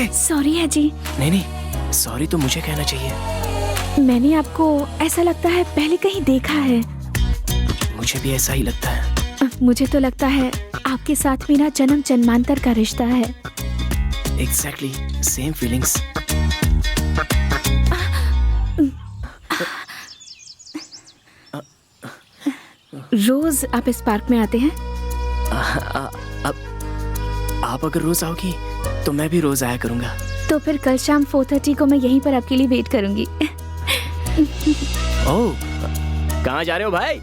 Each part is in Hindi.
सॉरी है जी। नहीं नहीं, सॉरी तो मुझे कहना चाहिए। मैंने आपको ऐसा लगता है पहले कहीं देखा है। मुझे भी ऐसा ही लगता है। मुझे तो लगता है आपके साथ मेरा जन्म जन्मांतर का रिश्ता है। Exactly same feelings. रोज आप इस पार्क में आते हैं? आप अगर रोज आओगी तो मैं भी रोज आया करूंगा। तो फिर कल शाम 4:30 को मैं यहीं पर आपके लिए वेट करूंगी। ओह, कहाँ जा रहे हो भाई?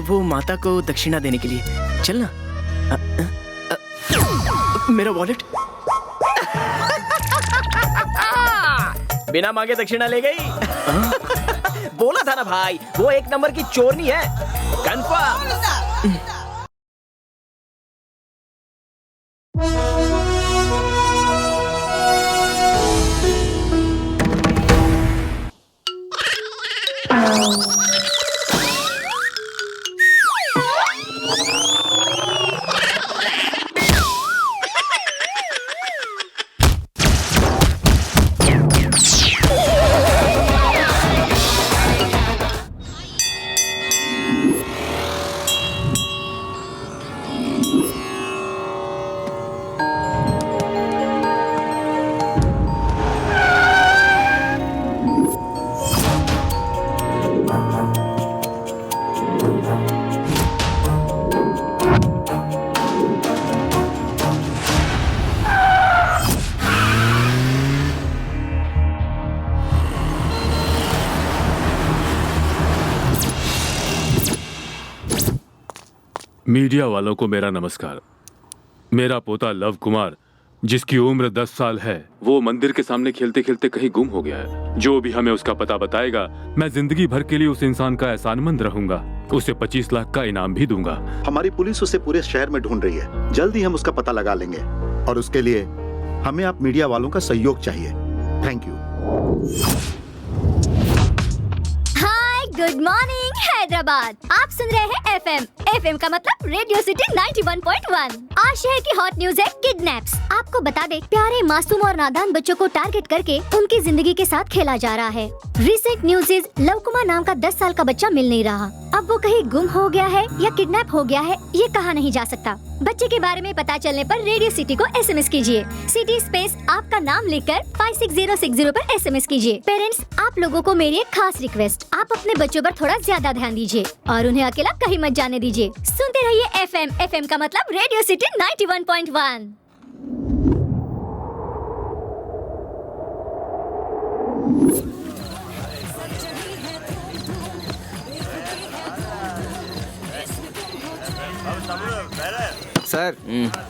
वो माता को दक्षिणा देने के लिए। चलना। मेरा वॉलेट। बिना मांगे दक्षिणा ले गई। बोला था ना भाई, वो एक नंबर की चोरनी है, कंफर्म। मीडिया वालों को मेरा नमस्कार। मेरा पोता लव कुमार, जिसकी उम्र 10 साल है, वो मंदिर के सामने खेलते खेलते कहीं गुम हो गया है। जो भी हमें उसका पता बताएगा, मैं जिंदगी भर के लिए उस इंसान का एहसानमंद रहूंगा। उसे 25 लाख का इनाम भी दूंगा। हमारी पुलिस उसे पूरे शहर में ढूंढ रही है। जल्द ही हम उसका पता लगा लेंगे और उसके लिए हमें आप मीडिया वालों का सहयोग चाहिए। Thank you. Good morning Hyderabad. आप सुन रहे हैं एफएम का मतलब रेडियो सिटी 91.1। आज शहर की हॉट न्यूज है किडनैप्स। आपको बता दे, प्यारे मासूम और नादान बच्चों को टारगेट करके उनकी जिंदगी के साथ खेला जा रहा है। Recent news is love Kumar नाम का 10 साल का बच्चा मिल नहीं रहा। अब वो कहीं गुम हो गया है या किडनैप हो गया है, ये कहा नहीं जा सकता। बच्चे के बारे में पता चलने पर रेडियो सिटी को SMS कीजिए। सिटी स्पेस आपका नाम लिखकर 56060 पर SMS कीजिए। पेरेंट्स, आप लोगों को मेरी एक खास रिक्वेस्ट, आप अपने बच्चों पर थोड़ा ज्यादा ध्यान दीजिए और उन्हें अकेला कहीं मत जाने दीजिए। सुनते रहिए FM का मतलब रेडियो सिटी 91.1। सर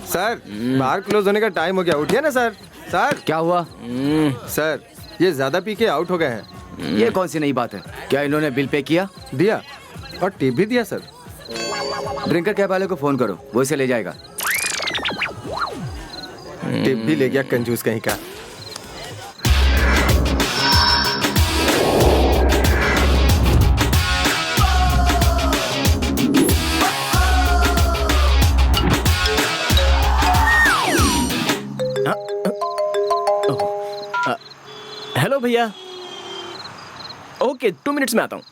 सर बार क्लोज होने का टाइम हो गया, उठिए ना सर। सर क्या हुआ? सर ये ज्यादा पी के आउट हो गए हैं। ये कौन सी नई बात है? क्या इन्होंने बिल पे किया? दिया और टिप भी दिया सर। ड्रिंकर कैब वाले को फोन करो, वो इसे ले जाएगा। टिप भी ले गया कंजूस कहीं का। हेलो भैया। ओके, 2 मिनट्स में आता हूँ।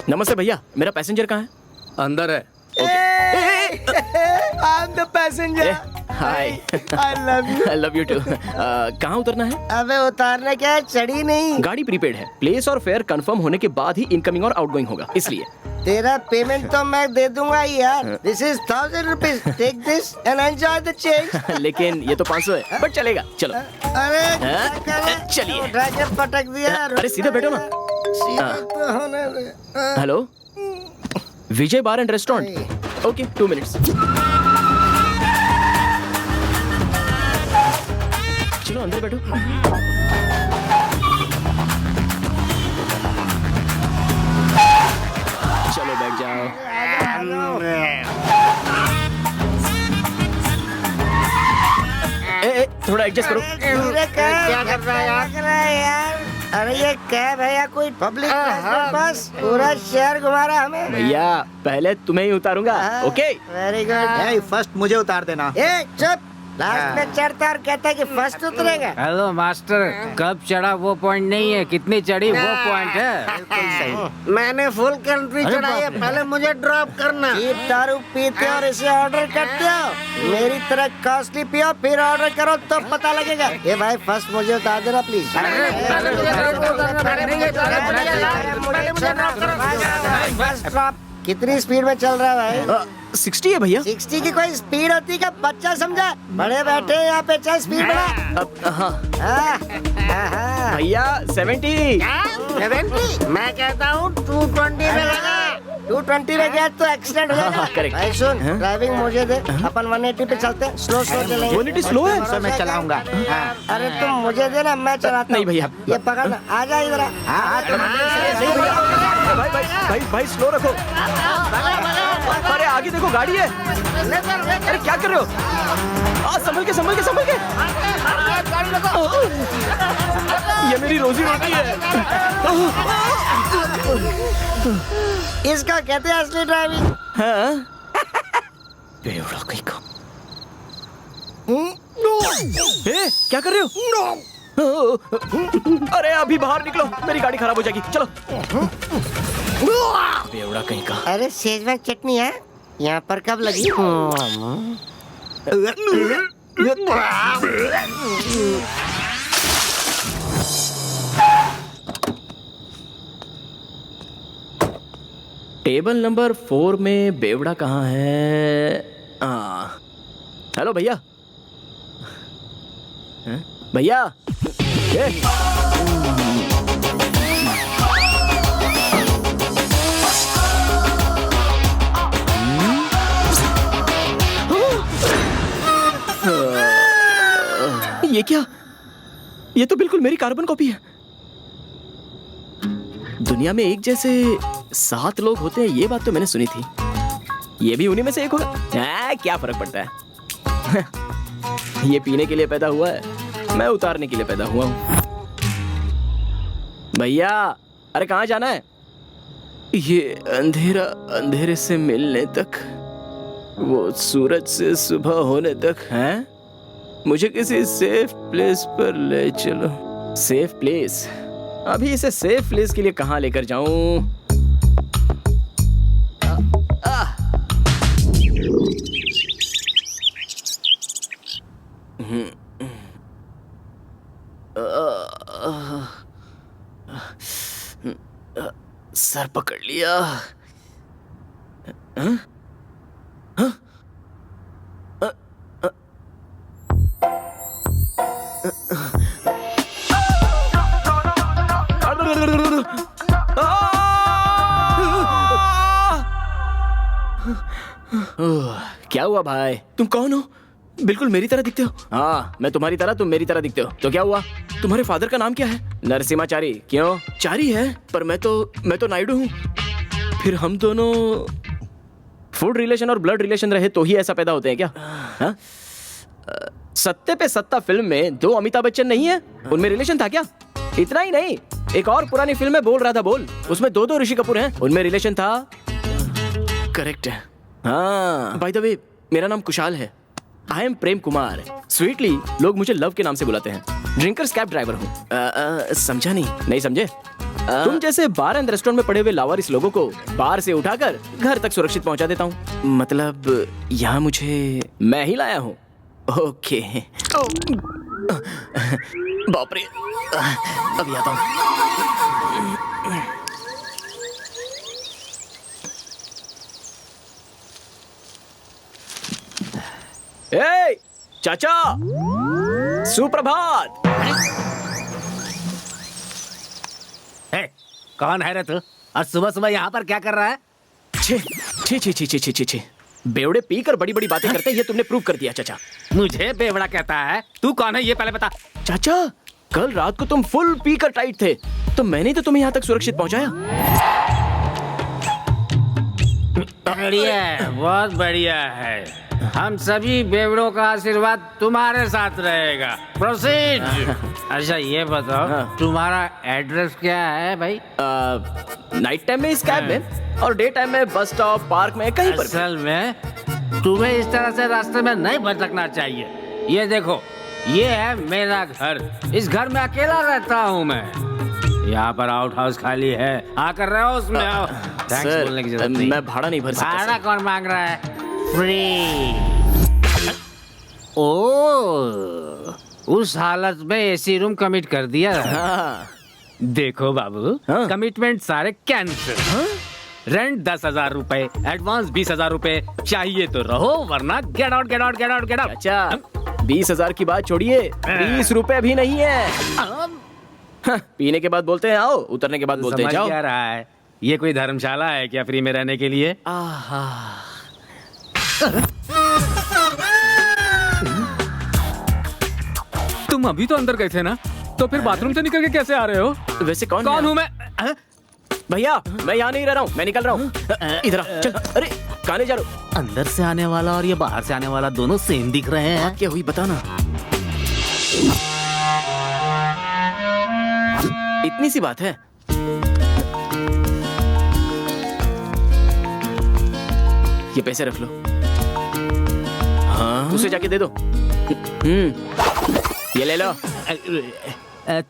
नमस्ते भैया, मेरा पैसेंजर कहाँ है? अंदर है। I'm the passenger. Hi I love you. I love you too. कहाँ उतरना है? अबे उतारने क्या है, चढ़ी नहीं। गाड़ी प्रीपेड है, प्लेस और फेयर कंफर्म होने के बाद ही इनकमिंग और आउटगोइंग होगा, इसलिए। तेरा पेमेंट तो मैं दे दूंगा यार। This is 1000 rupees, take this and enjoy the change. लेकिन ये तो 500 है, बट चलेगा, चलो। अरे हाँ? क्या करे? चलिए। उठा के पटक दिया। अरे सीधे बैठो ना। सीधे तो होने दे। Hello, Vijay bar and restaurant. Okay, 2 minutes. चलो अंदर बैठो। चलो बैठ जाओ। ए, थोड़ा एडजस्ट करो। क्या कर रहा है यार? अरे ये कैब है या कोई पब्लिक बस? पूरा शहर घुमा रहा हमें। भैया पहले तुम्हें ही उतारूंगा, ओके? Very good. फर्स्ट मुझे उतार देना। ए चुप, लास्ट में चढ़ता और कहता है कि फर्स्ट उतरेगा। हेलो मास्टर, कब चढ़ा वो पॉइंट नहीं है, कितनी चढ़ी वो पॉइंट है। मैंने फुल कंट्री चढ़ाई है, पहले मुझे ड्रॉप करना। ये दारू पीते और इसे ऑर्डर करते हो, मेरी तरह कॉस्टली पियो फिर ऑर्डर करो तो पता लगेगा। ये भाई फर्स्ट मुझे उतार देना प्लीज। First drop. कितनी स्पीड में चल रहा है भाई? 60 है भैया। 60 की कोई स्पीड होती क्या? बच्चा समझा? बड़े बैठे यहाँ पे, चल स्पीड बढ़ा। हाँ भैया 70। 70? मैं कहता हूँ 220 में लगा। 220 में गया तो एक्सीडेंट हो जाएगा। करेक्ट। भाई सुन, ड्राइविंग मुझे दे, अपन 180 पे चलते हैं, स्लो स्लो चलेंगे। 180 स्लो है? सर मैं चलाऊंगा। अरे तुम मुझे देना, मैं चलाता। नहीं भैया। ये पकड़ना, आ जा इधर। भाई भाई भाई भाई स्लो रखो। अरे आगे देखो गाड़ी है। अरे क्या कर रहे हो? संभल के संभल के संभल के। ये मेरी रोजी रोटी है। इसका कहते हैं असली ड्राइविंग। हाँ? बेवड़ा कहीं का। ए, क्या कर रहे हो? अरे अभी बाहर निकलो, मेरी गाड़ी खराब हो जाएगी, चलो। बेवड़ा कहीं का। अरे शेजवान चटनी है, यहाँ पर कब लगी? टेबल नंबर 4 में बेवड़ा कहाँ है? हेलो भैया। हैं? भैया ए? ये क्या? ये तो बिल्कुल मेरी कार्बन कॉपी है। दुनिया में एक जैसे 7 लोग होते हैं, ये बात तो मैंने सुनी थी। ये भी उन्हीं में से एक होगा। क्या फर्क पड़ता है? ये पीने के लिए पैदा हुआ है, मैं उतारने के लिए पैदा हुआ हूं। भैया अरे कहाँ जाना है? ये अंधेरा अंधेरे से मिलने तक, वो सूरज से सुबह होने तक है। मुझे किसी सेफ प्लेस पर ले चलो। Safe place? अभी इसे सेफ प्लेस के लिए कहाँ लेकर जाऊं? सर पकड़ लिया। हाँ? हाँ? क्या हुआ भाई? तुम कौन हो? बिल्कुल मेरी तरह दिखते हो। हाँ मैं तुम्हारी तरह, तुम मेरी तरह दिखते हो। तो क्या हुआ? तुम्हारे फादर का नाम क्या है? नरसिम्हाचारी। क्यों? चारी है, पर मैं तो नायडू हूँ। फिर हम दोनों फूड रिलेशन और ब्लड रिलेशन रहे तो ही ऐसा पैदा होते हैं क्या? हाँ? सत्ते पे सत्ता फिल्म में 2 अमिताभ बच्चन नहीं है, उनमें रिलेशन था क्या? इतना ही नहीं, एक और पुरानी फिल्म में बोल रहा था बोल, उसमें 2 ऋषि कपूर हैं, उनमें रिलेशन था। करेक्ट है। हाँ बाय द वे मेरा नाम कुशाल है। I am Prem Kumar. Sweetly लोग मुझे लव के नाम से बुलाते हैं। ड्रिंकर्स कैब ड्राइवर हूँ। समझा नहीं समझे? तुम जैसे बार एंड रेस्टोरेंट में पड़े हुए लावारिस लोगों को बार से उठाकर घर तक सुरक्षित पहुंचा देता हूँ। मतलब यहाँ मुझे मैं ही लाया हूँ। ओके। बाप रे, अभी आता हूँ। ए, चाचा, सुप्रभात। कौन है रे तू? और सुबह सुबह यहाँ पर क्या कर रहा है? छे छे छे छे छे छे छे छे, बेवड़े पीकर बड़ी बड़ी बातें करते हैं, ये तुमने प्रूव कर दिया चाचा। मुझे बेवड़ा कहता है? तू कौन है ये पहले बता। चाचा, कल रात को तुम फुल पीकर टाइट थे, तो मैंने तो तुम्हें यहाँ तक सुरक्षित पहुँचाया। बढ़िया है, बहुत बढ़िया है। हम सभी बेवड़ों का आशीर्वाद तुम्हारे साथ रहेगा। प्रोसीड। अच्छा ये बताओ, तुम्हारा एड्रेस क्या है भाई? नाइट टाइम में इस कैब में और डे टाइम में बस स्टॉप, पार्क में, कहीं पर। असल में तुम्हें इस तरह से रास्ते में नहीं भटकना चाहिए। ये देखो, ये है मेरा घर। इस घर में अकेला रहता हूँ मैं। यहाँ पर आउट हाउस खाली है, आकर रहो उसमें। आओ। थैंक्स बोलने की जरूरत नहीं। मैं भाड़ा नहीं भर सकता। भाड़ा कौन मांग रहा है? फ्री। ओ, उस हालत में एसी रूम कमिट कर दिया। हाँ। देखो बाबू, हाँ। कमिटमेंट सारे कैंसिल। रेंट 10,000 रुपए, एडवांस 20,000 रुपए। चाहिए तो रहो, वरना get out get out get out get out. अच्छा, 20,000 की बात छोड़िए, 20 रुपए भी नहीं है। हाँ, पीने के बाद बोलते हैं आओ, उतरने के बाद बोलते हैं समझ जाओ। क्या रहा है? ये कोई धर्मशाला है क्या फ्री में रहने के लिए? आहा। तुम अभी तो अंदर गए थे ना, तो फिर बाथरूम से निकल के कैसे आ रहे हो? वैसे कौन हूँ मैं? भैया, मैं यहाँ नहीं रह रहा हूँ, मैं निकल रहा हूँ। इधर आ, चल। अरे कहाँ जा रहे हो? अंदर से आने वाला और ये बाहर से आने वाला दोनों सेम दिख रहे हैं। क्या हुई बताना। इतनी सी बात है। ये पैसे रख लो। हाँ, उसे जाके दे दो। ये ले लो।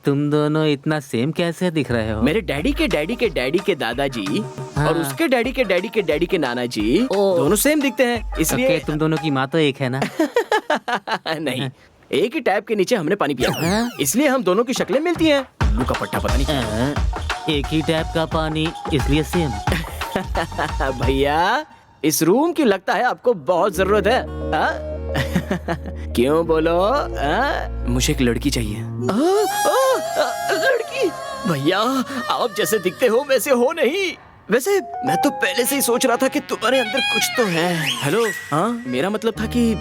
तुम दोनों इतना सेम कैसे दिख रहे हो? मेरे डैडी के डैडी के डैडी के दादाजी और उसके डैडी के डैडी के डैडी के नाना जी दोनों सेम दिखते हैं, इसलिए तुम दोनों की माँ तो एक है ना? नहीं, एक ही टैप के नीचे हमने पानी पिया, इसलिए हम दोनों की शक्लें मिलती हैं। उल्लू का पट्टा पता नहीं। एक ही टैप का पानी, इसलिए सेम। भैया, इस रूम की लगता है आपको बहुत जरूरत है। हाँ? क्यों बोलो? मुझे एक लड़की चाहिए। लड़की? भैया, आप जैसे दिखते हो वैसे हो नहीं। वैसे मैं तो पहले से ही सोच रहा था कि तुम्हारे अंदर कुछ तो है। हेलो, हाँ, मेरा मतलब था कि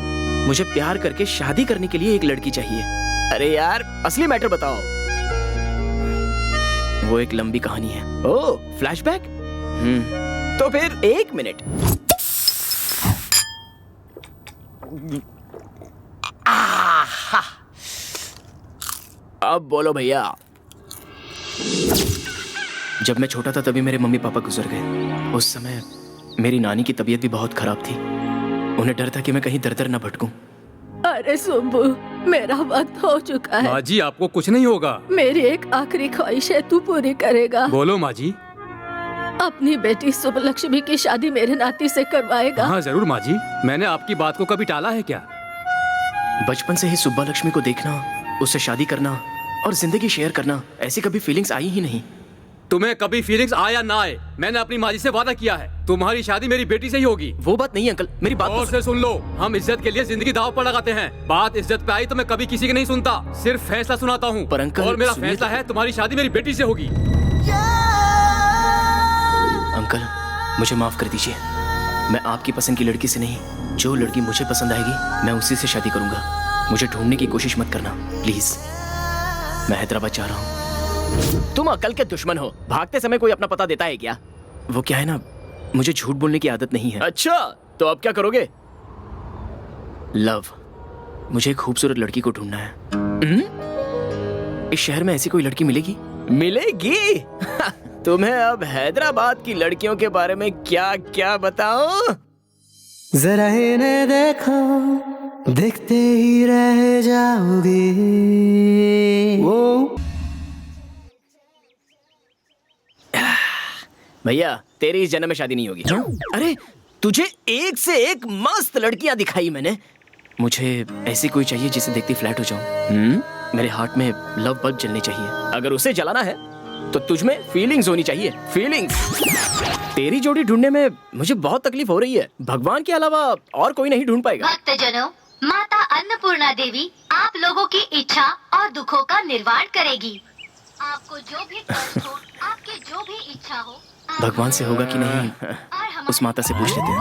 मुझे प्यार करके शादी करने के लिए एक लड़की चाहिए। अरे यार, असली मैटर बताओ। वो एक लंबी कहानी है। ओह, फ्लैशबैक? तो फिर 1 मिनट। अब बोलो भैया। जब मैं छोटा था तभी मेरे मम्मी पापा गुजर गए। उस समय मेरी नानी की तबीयत भी बहुत खराब थी। उन्हें डर था कि मैं कहीं दर दर न भटकूं। अरे सुब्बू, मेरा वक्त हो चुका है। माँ जी, आपको कुछ नहीं होगा। मेरी एक आखिरी ख्वाहिश है, तू पूरी करेगा? बोलो माँ जी। अपनी बेटी सुब्बलक्ष्मी की शादी मेरे नाती से करवाएगा? हाँ जरूर माँ जी, मैंने आपकी बात को कभी टाला है क्या? बचपन से ही सुब्बा लक्ष्मी को देखना, उससे शादी करना और जिंदगी शेयर करना, ऐसी कभी फीलिंग्स आई ही नहीं। तुम्हें कभी फीलिंग्स आया ना आए, मैंने अपनी माँ जी से वादा किया है, तुम्हारी शादी मेरी बेटी से ही होगी। वो बात नहीं अंकल, मेरी बात और से सुन लो, हम इज्जत के लिए जिंदगी दांव पर लगाते हैं। बात इज्जत पे आई तो मैं कभी किसी की नहीं सुनता, सिर्फ फैसला सुनाता हूँ। पर अंकल, और मेरा सुनिए फैसला तो। है, तुम्हारी शादी मेरी बेटी से होगी। अंकल, मुझे माफ कर दीजिए। मैं आपकी पसंद की लड़की से नहीं, जो लड़की मुझे पसंद आएगी मैं उसी से शादी करूंगा। मुझे ढूंढने की कोशिश मत करना प्लीज। मैं हैदराबाद जा रहा हूँ। तुम अकल के दुश्मन हो, भागते समय कोई अपना पता देता है क्या? वो क्या है ना, मुझे झूठ बोलने की आदत नहीं है। अच्छा, तो अब क्या करोगे? लव, मुझे एक खूबसूरत लड़की को ढूंढना है। इस शहर में ऐसी कोई लड़की मिलेगी? मिलेगी? तुम्हें अब हैदराबाद की लड़कियों के बारे में क्या क्या बताऊं? जरा इन्हें देखो, देखते ही रह जाओगे। वो भैया, तेरी इस जन्म में शादी नहीं होगी। अरे, तुझे एक से एक मस्त लड़कियां दिखाई मैंने, मुझे ऐसी कोई चाहिए जिसे देखती फ्लैट हो जाऊं। मेरे हार्ट में लव बल्ब जलने चाहिए। अगर उसे जलाना है तो तुझमें फीलिंग्स होनी चाहिए, फीलिंग्स। तेरी जोड़ी ढूंढने में मुझे बहुत तकलीफ हो रही है। भगवान के अलावा और कोई नहीं ढूंढ पाएगा। भक्तजनों, माता अन्नपूर्णा देवी आप लोगों की इच्छा और दुखों का निर्वाण करेगी। आपको जो भी कष्ट हो, आपकी जो भी इच्छा हो, भगवान से होगा कि नहीं, उस माता से पूछ लेते हैं।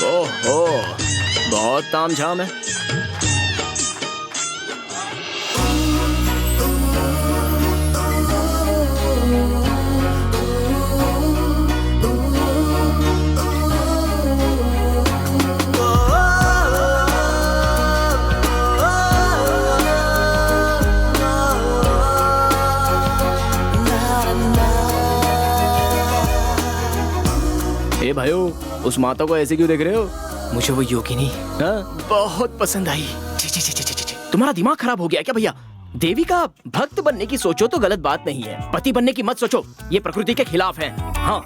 ओहो, बहुत तामझाम है। ए भाइयों, उस माता को ऐसे क्यों देख रहे हो? मुझे वो योगिनी बहुत पसंद आई। छी छी छी छी छी छी। तुम्हारा दिमाग खराब हो गया क्या भैया? देवी का भक्त बनने की सोचो तो गलत बात नहीं है, पति बनने की मत सोचो, ये प्रकृति के खिलाफ है। हाँ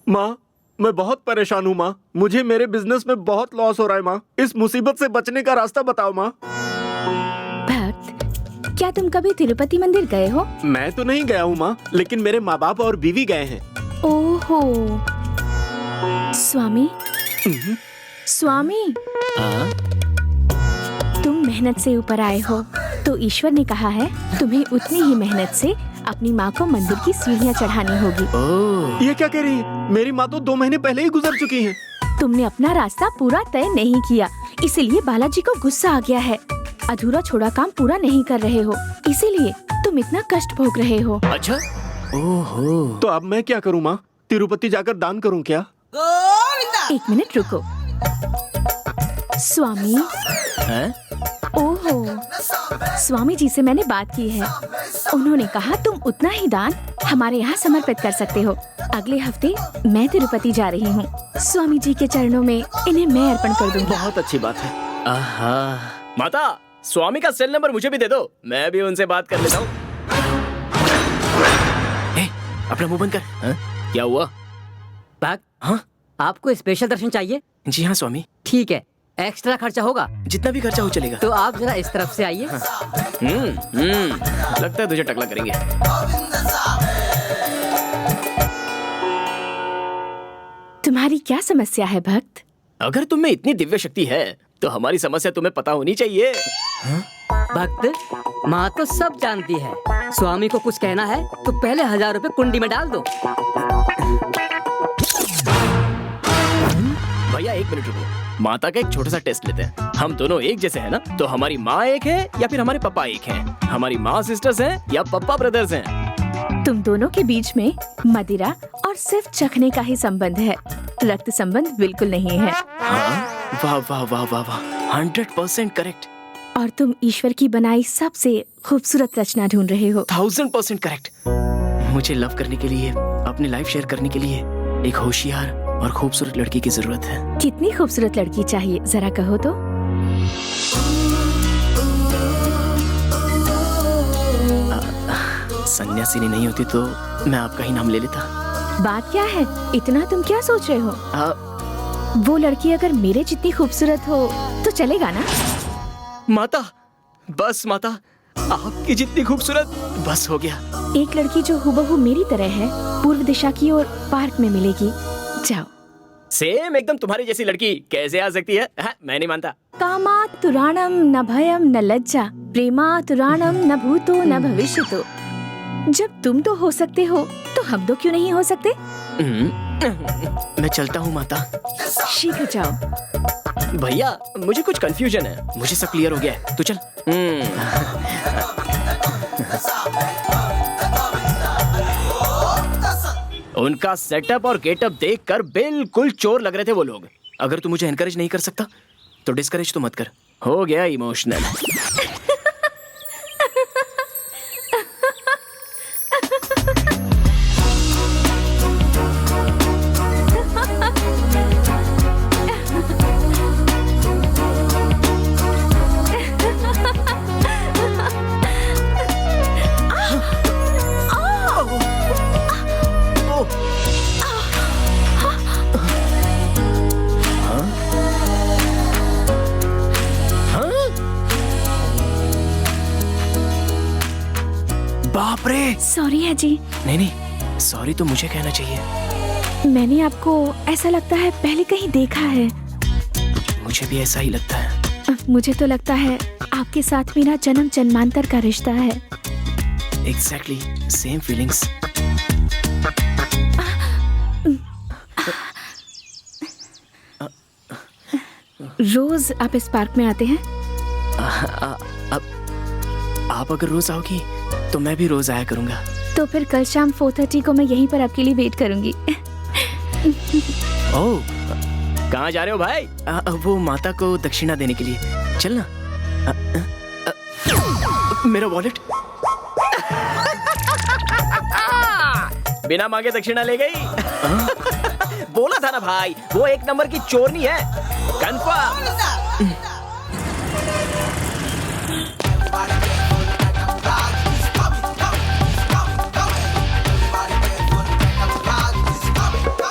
माँ, मैं बहुत परेशान हूँ माँ। मुझे मेरे बिजनेस में बहुत लॉस हो रहा है माँ। इस मुसीबत से बचने का रास्ता बताओ माँ। भक्त, क्या तुम कभी तिरुपति मंदिर गए हो? मैं तो नहीं गया हूँ माँ, लेकिन मेरे माँ बाप और बीवी गए हैं। ओहो, स्वामी स्वामी, तुम मेहनत से ऊपर आए हो तो ईश्वर ने कहा है तुम्हें उतनी ही मेहनत से अपनी माँ को मंदिर की सीढ़ियाँ चढ़ानी होगी। ये क्या कह रही है? मेरी माँ तो 2 महीने पहले ही गुजर चुकी हैं। तुमने अपना रास्ता पूरा तय नहीं किया, इसीलिए बालाजी को गुस्सा आ गया है। अधूरा छोड़ा काम पूरा नहीं कर रहे हो, इसीलिए तुम इतना कष्ट भोग रहे हो। अच्छा, ओहो। तो अब मैं क्या करूँ माँ? तिरुपति जाकर दान करूँ क्या? 1 मिनट रुको। स्वामी, ओहो, स्वामी जी से मैंने बात की है। उन्होंने कहा तुम उतना ही दान हमारे यहाँ समर्पित कर सकते हो। अगले हफ्ते मैं तिरुपति जा रही हूँ। स्वामी जी के चरणों में इन्हें मैं अर्पण कर दूंगी। बहुत अच्छी बात है। आहा। माता, स्वामी का सेल नंबर मुझे भी दे दो, मैं भी उनसे बात कर लेता हूँ। अपना मुंह बंद कर। क्या हुआ? भक्त, हाँ, आपको स्पेशल दर्शन चाहिए? जी हाँ स्वामी। ठीक है, एक्स्ट्रा खर्चा होगा? जितना भी खर्चा हो चलेगा। तो आप जरा इस तरफ से आइए। लगता है तुझे टकला करेंगे। तुम्हारी क्या समस्या है भक्त? अगर तुम में इतनी दिव्य शक्ति है तो हमारी समस्या तुम्हें पता होनी चाहिए। भक्त, माँ तो सब जानती है। स्वामी को कुछ कहना है तो पहले 1000 रुपए कुंडी में डाल दो। भैया 1 मिनट रुको, माता का एक छोटा सा टेस्ट लेते हैं। हम दोनों एक जैसे हैं ना? तो हमारी माँ एक है या फिर हमारे पापा एक हैं? हमारी माँ सिस्टर्स हैं या पापा ब्रदर्स हैं? तुम दोनों के बीच में मदिरा और सिर्फ चखने का ही संबंध है, रक्त संबंध बिल्कुल नहीं है। वाह वाह वाह वाह वाह, 100% करेक्ट। और तुम ईश्वर की बनाई सबसे खूबसूरत रचना ढूंढ रहे हो। 1000% करेक्ट। मुझे लव करने के लिए, अपनी लाइफ शेयर करने के लिए एक होशियार और खूबसूरत लड़की की जरूरत है। कितनी खूबसूरत लड़की चाहिए, जरा कहो तो। सन्यासिनी नहीं होती तो मैं आपका ही नाम ले लेता। बात क्या है, इतना तुम क्या सोच रहे हो? वो लड़की अगर मेरे जितनी खूबसूरत हो तो चलेगा ना? माता, बस माता, आपकी जितनी खूबसूरत, बस हो गया। एक लड़की जो हुबहू मेरी तरह है, पूर्व दिशा की ओर पार्क में मिलेगी। जाओ। सेम एकदम तुम्हारी जैसी लड़की कैसे आ सकती है? मैं नहीं मानता। कामातुराणम न भयम न लज्जा, प्रेमातुराणम न भूतो न भविष्यतो। जब तुम तो हो सकते हो तो हम तो क्यों नहीं हो सकते? मैं चलता हूँ माता। शीघ्र जाओ। भैया, मुझे कुछ कंफ्यूजन है, मुझे सब क्लियर हो गया है, तू चल। उनका सेटअप और गेटअप देखकर बिल्कुल चोर लग रहे थे वो लोग। अगर तू मुझे एनकरेज नहीं कर सकता तो डिस्करेज तो मत कर। हो गया इमोशनल। बाप रे। सॉरी है जी। नहीं नहीं, सॉरी तो मुझे कहना चाहिए। मैंने आपको ऐसा लगता है पहले कहीं देखा है। मुझे भी ऐसा ही लगता है। मुझे तो लगता है आपके साथ मेरा जन्म जन्मांतर का रिश्ता है। Exactly same feelings. रोज आप इस पार्क में आते हैं? आप अगर रोज आओगी तो मैं भी रोज आया करूंगा। तो फिर कल शाम 4:30 को मैं यहीं पर आपके लिए वेट करूंगी। ओह, कहाँ जा रहे हो भाई? वो माता को दक्षिणा देने के लिए। चलना। मेरा वॉलेट। बिना मांगे दक्षिणा ले गई। बोला था ना भाई, वो एक नंबर की चोरनी है, कंफर्म।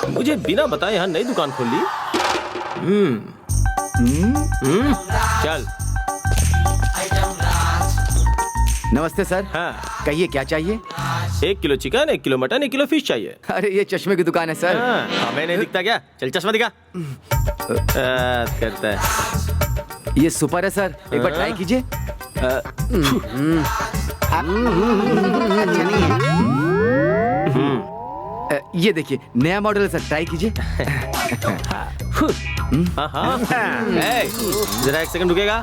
मुझे बिना बताए यहाँ नई दुकान खोल ली। चल। नमस्ते सर। हाँ कहिए क्या चाहिए? 1 kilo chicken, 1 kilo mutton, 1 kilo fish चाहिए। अरे ये चश्मे की दुकान है सर। हमें नहीं दिखता क्या? चल चश्मा दिखा। करता है। ये सुपर है सर, एक बार ट्राई कीजिए। ये देखिए नया मॉडल है सर, ट्राई कीजिए। जरा 1 सेकंड रुकेगा?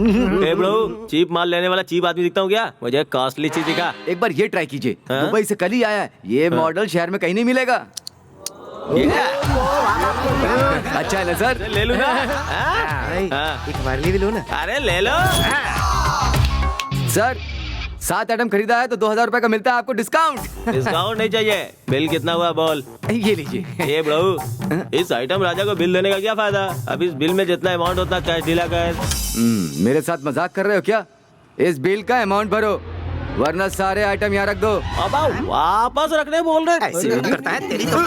ए ब्रो, चीप माल लेने वाला चीप आदमी दिखता हूँ क्या? मुझे कॉस्टली चीज दिखा। एक बार ये ट्राई कीजिए। दुबई से कल ही आया है, ये मॉडल शहर में कहीं नहीं मिलेगा। अच्छा है ना सर? ले लूँ ना? एक हमारे लिए भी लो ना। अरे ले लो सर। 7 आइटम खरीदा है तो 2000 रुपए का मिलता है आपको डिस्काउंट। डिस्काउंट नहीं चाहिए, बिल कितना हुआ बोल। ये लीजिए। ये ब्रो, इस आइटम राजा को बिल देने का क्या फायदा? अब इस बिल में जितना अमाउंट होता कैश दिला कर। मेरे साथ मजाक कर रहे हो क्या? इस बिल का अमाउंट भरो, वरना सारे आइटम यहाँ रख दो। अब वापस रखने बोल रहे। करता है तेरी तो।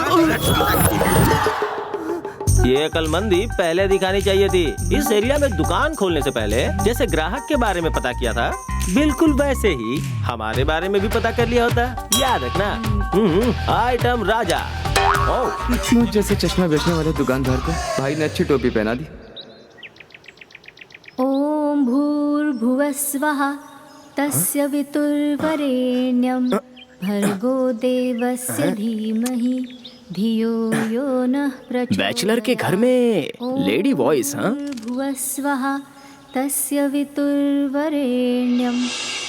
ये अक्लमंदी पहले दिखानी चाहिए थी। इस एरिया में दुकान खोलने से पहले जैसे ग्राहक के बारे में पता किया था, बिल्कुल वैसे ही हमारे बारे में भी पता कर लिया होता। याद रखना। आइटम राजा। मुझ जैसे चश्मा बेचने वाले दुकानदार को भाई ने अच्छी टोपी पहना दी। ओम भूर्भुवस्वः तस्य वितुर्वरेण्यं भर्गो देवस्य धीमहि धियो यो नः प्रचोदयात्। बैचलर के घर में लेडी वॉइस। हाँ, भूर्भुवस्वः तस्य वितुर्वरेण्यं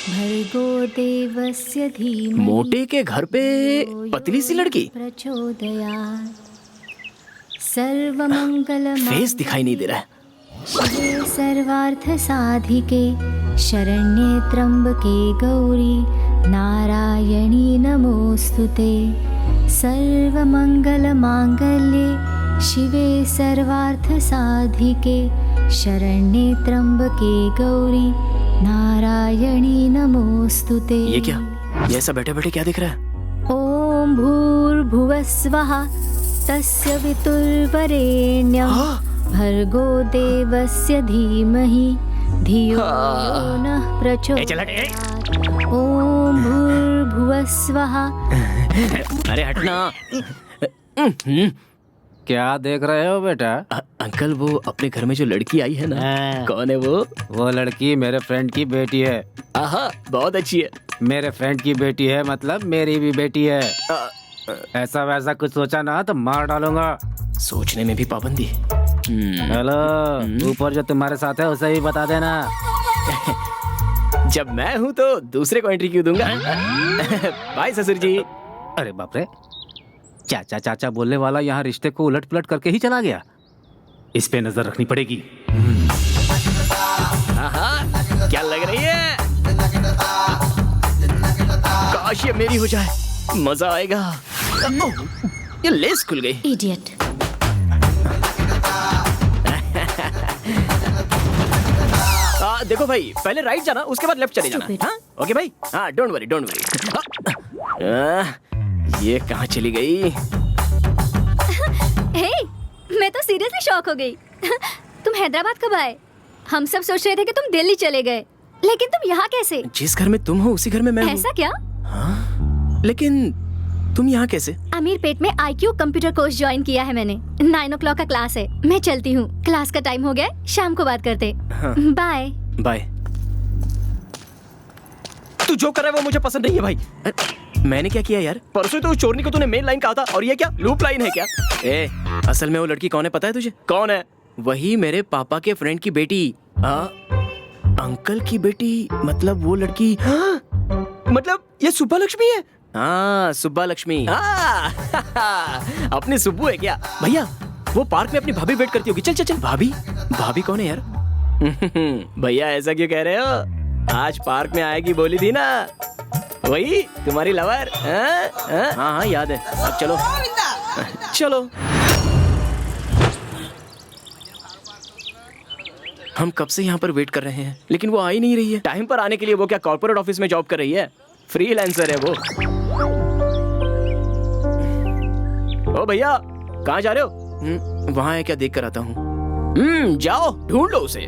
भर्गो देवस्य धीमहि मोटे के घर पे पतली सी लड़की। प्रचोदयात्। सर्वमंगल फेस दिखाई नहीं दे रहा है। शिवे सर्वार्थ साधिके शरण्ये त्र्यंबके गौरी नारायणी नमोस्तुते। सर्वमंगल मांगल्ये शिवे सर्वार्थ साधिके शरण्ये त्र्यंबके गौरी नारायणी नमोस्तुते। ये क्या? ये ऐसा बैठे बैठे क्या दिख रहा है? ओम भूर्भुवस्वः तस्य वितुर्वरेण्यं भर्गो देवस्य धीमहि धियो यो नः प्रचोदयात्। ओम भूर्भुवस्वः। अरे हटना। क्या देख रहे हो बेटा? अंकल, वो अपने घर में जो लड़की आई है ना, कौन है वो? वो लड़की मेरे फ्रेंड की बेटी है। आहा, बहुत अच्छी है। मेरे फ्रेंड की बेटी है मतलब मेरी भी बेटी है। ऐसा वैसा कुछ सोचा ना तो मार डालूंगा। सोचने में भी पाबंदी। हेलो, ऊपर जो तुम्हारे साथ है उसे भी बता देना। जब मैं हूँ तो दूसरे को एंट्री क्यों दूंगा? बाय ससुर जी। अरे बाप रे, चाचा चाचा बोलने वाला यहाँ रिश्ते को उलट पुलट करके ही चला गया। इस पे नजर रखनी पड़ेगी। क्या लग रही है? काश ये मेरी हो जाए, मजा आएगा। ये लेस खुल गई। इडियट। देखो भाई, पहले राइट जाना, उसके बाद लेफ्ट चले जाना। हाँ? ओके भाई। हाँ, डोंट वरी डोंट वरी। ये कहाँ चली गई? हे, मैं तो सीरियसली शॉक हो गई। तुम हैदराबाद कब आए? हम सब सोच रहे थे कि तुम दिल्ली चले गए, लेकिन तुम यहाँ कैसे? जिस घर में तुम हो उसी घर में मैं हूँ। ऐसा क्या? हाँ? लेकिन तुम यहाँ कैसे? अमीरपेट में IQ कंप्यूटर कोर्स ज्वाइन किया है मैंने। 9 o'clock का क्लास है, मैं चलती हूँ। क्लास का टाइम हो गया है, शाम को बात करते। हाँ। Bye bye. तू जो कर रहा है वो मुझे पसंद नहीं है भाई। मैंने क्या किया यार? परसों तो उस चोरनी को तूने मेन लाइन कहा था और ये क्या लूप लाइन है क्या? ए, असल में वो लड़की कौन है पता है तुझे? कौन है? वही मेरे पापा के फ्रेंड की बेटी। अंकल की बेटी मतलब वो लड़की। हाँ, मतलब ये सुब्बा लक्ष्मी है। हाँ, सुब्बा लक्ष्मी। अपनी सुब्बू है क्या? भैया वो पार्क में अपनी भाभी वेट करती होगी। चल चल चल। भाभी? भाभी कौन है यार? भैया ऐसा क्यों कह रहे हो? आज पार्क में आएगी बोली थी ना, वही तुम्हारी लवर। हाँ हाँ याद है। अब चलो चलो। हम कब से यहाँ पर वेट कर रहे हैं लेकिन वो आ ही नहीं रही है। टाइम पर आने के लिए वो क्या कॉर्पोरेट ऑफिस में जॉब कर रही है? फ्रीलांसर है वो। ओ भैया कहाँ जा रहे हो? वहाँ है क्या, देख कर आता हूँ। जाओ ढूंढ लो उसे।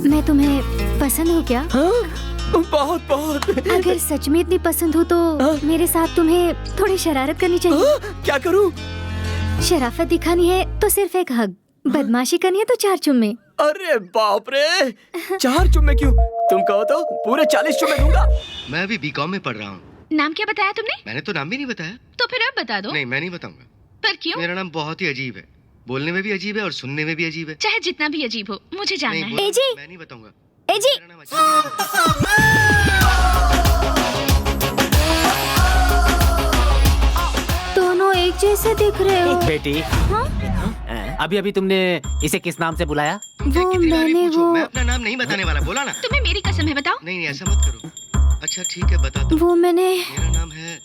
मैं तुम्हें पसंद हूँ क्या? हाँ, बहुत बहुत। अगर सच में इतनी पसंद हो तो मेरे साथ तुम्हें थोड़ी शरारत करनी चाहिए। क्या करूँ? शराफत दिखानी है तो सिर्फ एक हग, बदमाशी करनी है तो 4 चुम्मे। अरे बाप रे, 4 चुम्मे क्यों? तुम कहो तो पूरे 40 चुम्मे दूंगा। मैं अभी बीकॉम में पढ़ रहा हूँ। नाम क्या बताया तुमने? मैंने तो नाम भी नहीं बताया। तो फिर अब बता दो। नहीं मैं नहीं बताऊंगा। पर क्यों? मेरा नाम बहुत ही अजीब है, बोलने में भी अजीब है और सुनने में भी अजीब है। चाहे जितना भी अजीब हो मुझे जानना है। एजी, मैं नहीं बताऊंगा। एजी। दोनों एक जैसे दिख रहे हो। बेटी, अभी अभी तुमने इसे किस नाम से बुलाया? मैं अपना नाम नहीं बताने वाला, बोला ना। तुम्हें मेरी कसम है, बताओ। नहीं ऐसा मत करो। अच्छा ठीक है बता दो। वो मैंने। मेरा नाम है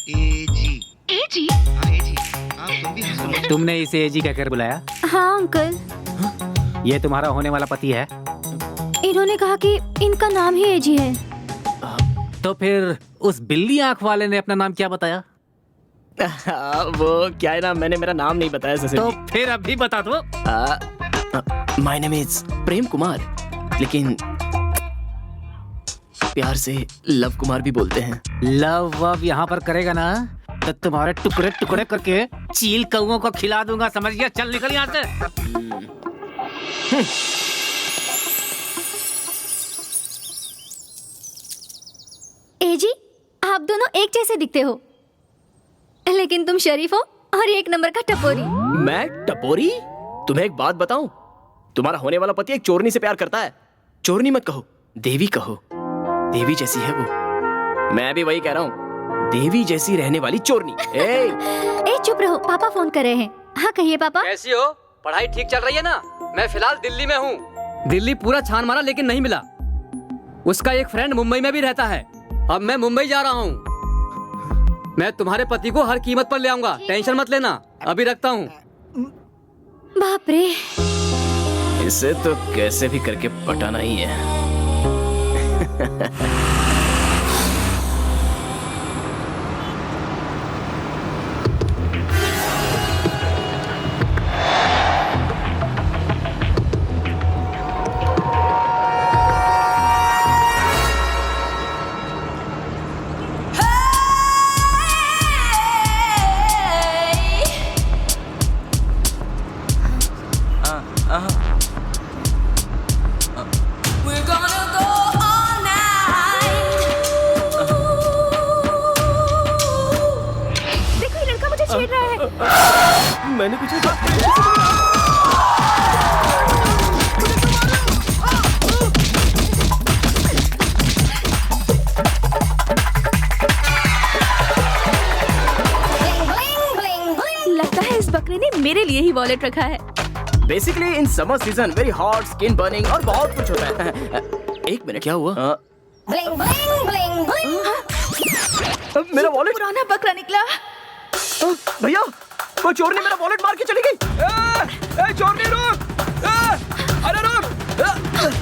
एजी। एजी? हाँ एजी। हाँ तुम भी समझ। तुमने इसे एजी कहकर बुलाया? हाँ अंकल। ये तुम्हारा होने वाला पति है? इन्होंने कहा कि इनका नाम ही एजी है। तो फिर उस बिल्ली आंख वाले ने अपना नाम क्या बताया? वो क्या है ना, मैंने मेरा नाम नहीं बताया। तो फिर अभी बता दो। My name is Prem Kumar, लेकिन प्यार से लव कुमार भी बोलते हैं। लव वव यहाँ पर करेगा ना तो तुम्हारे टुकड़े टुकड़े करके चील कौओं को खिला दूंगा, समझ गया? चल निकल यहाँ से। एजी, आप दोनों एक जैसे दिखते हो, लेकिन तुम शरीफ हो और एक नंबर का टपोरी। मैं टपोरी? तुम्हें एक बात बताऊं, तुम्हारा होने वाला पति एक चोरनी से प्यार करता है। चोरनी मत कहो, देवी कहो। देवी जैसी है वो। मैं भी वही कह रहा हूँ, देवी जैसी रहने वाली चोरनी। ए चुप रहो, पापा फोन कर रहे हैं। हाँ कहिए पापा। कैसी हो? पढ़ाई ठीक चल रही है ना? मैं फिलहाल दिल्ली में हूँ। दिल्ली पूरा छान मारा लेकिन नहीं मिला। उसका एक फ्रेंड मुंबई में भी रहता है। अब मैं मुंबई जा रहा हूँ। मैं तुम्हारे पति को हर कीमत पर ले आऊंगा, टेंशन मत लेना। अभी रखता हूँ। बाप रे, इसे तो कैसे भी करके पटाना ही है। मैंने कुछ लगता है इस बकरे ने मेरे लिए ही वॉलेट रखा है। Basically in summer season very hot, skin burning और बहुत कुछ होता है। एक मिनट, क्या हुआ? Bling bling bling bling. मेरा वॉलेट पुराना बकरा निकला। भैया, वो चोर ने मेरा वॉलेट मार के चली गई। ए चोर ने रुक! अरे रुक! रुक!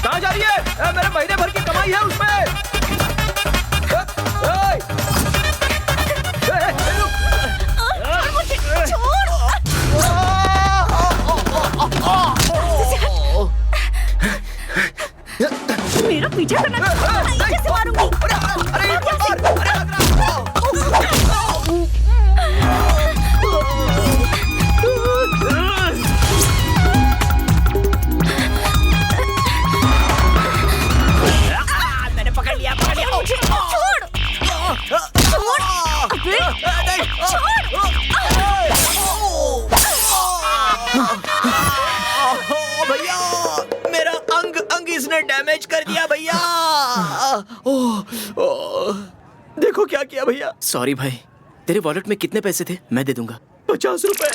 कहाँ जा रही है? मेरे महीने भर की कमाई है उसमें। मेरा पीछा करना, कैसे मारूंगी? मैंने पकड़ लिया। भैया, मेरा अंग इसने डैमेज कर दिया भैया। देखो क्या किया भैया। सॉरी भाई। तेरे वॉलेट में कितने पैसे थे? मैं दे दूंगा। 50 रुपए।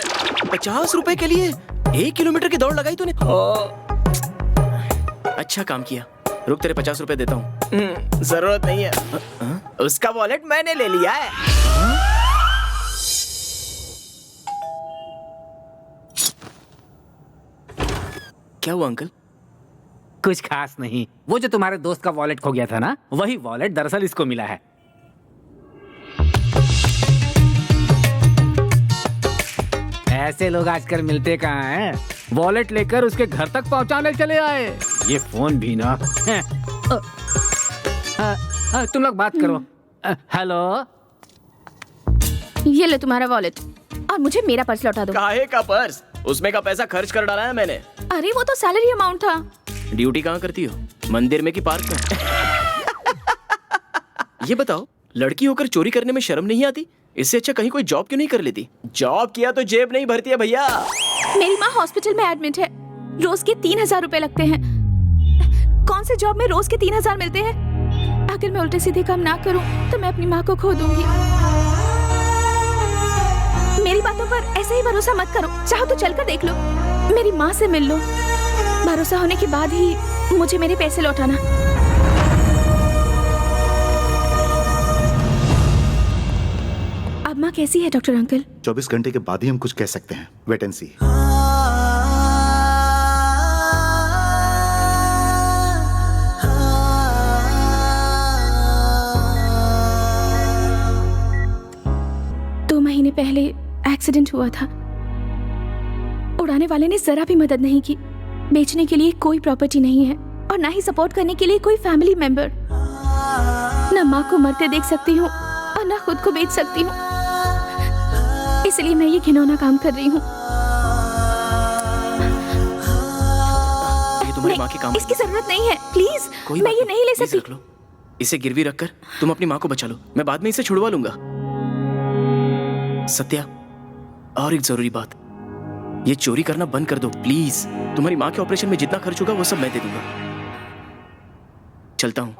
50 रुपए के लिए 1 किलोमीटर की दौड़ लगाई तूने? अच्छा काम किया। रुक, तेरे 50 रुपए देता हूँ। जरूरत नहीं है। उसका वॉलेट मैंने ले लिया है। क्या हुआ अंकल? कुछ खास नहीं। वो जो तुम्हारे दोस्त का वॉलेट खो गया था ना, वही वॉलेट दरअसल इसको मिला है। ऐसे लोग आजकल मिलते कहाँ हैं? वॉलेट लेकर उसके घर तक पहुंचाने चले आए। ये फोन भी ना। तुम लोग बात करो। हेलो, ये लो तुम्हारा वॉलेट और मुझे मेरा पर्स लौटा दो। काहे का पर्स? उसमें का पैसा खर्च कर डाला है मैंने। अरे वो तो सैलरी अमाउंट था। ड्यूटी कहाँ करती हो? मंदिर में कि पार्क में? ये बताओ, लड़की होकर चोरी करने में शर्म नहीं आती? इससे अच्छा कहीं कोई जॉब क्यों नहीं कर लेती? जॉब किया तो जेब नहीं भरती है भैया। मेरी माँ हॉस्पिटल में एडमिट है। रोज के 3000 रुपए लगते हैं। कौन से जॉब में रोज के 3000 मिलते हैं? अगर मैं उल्टे सीधे काम ना करूं तो मैं अपनी माँ को खो दूंगी। मेरी बातों पर ऐसे ही भरोसा मत करो। चाहो तो चलकर देख लो, मेरी माँ से मिल लो। भरोसा होने के बाद ही मुझे मेरे पैसे लौटाना। अब माँ कैसी है डॉक्टर अंकल? 24 घंटे के बाद ही हम कुछ कह सकते हैं। वेट एंड सी। महीने पहले एक्सीडेंट हुआ था। उड़ाने वाले ने जरा भी मदद नहीं की। बेचने के लिए कोई प्रॉपर्टी नहीं है और ना ही सपोर्ट करने के लिए कोई फैमिली मेंबर। ना माँ को मरते देख सकती हूँ और ना खुद को बेच सकती हूँ। इसलिए मैं ये घिनौना काम कर रही हूँ। ये तुम्हारी माँ की काम। इसकी जरूरत नहीं है, प्लीज। मैं ये नहीं ले सकती। रख लो। इसे गिरवी रखकर तुम अपनी माँ को बचा लो। मैं बाद में इसे छुड़वा लूंगा। सत्या, और एक जरूरी बात, ये चोरी करना बंद कर दो प्लीज। तुम्हारी माँ के ऑपरेशन में जितना खर्च होगा वो सब मैं दे दूंगा। चलता हूं।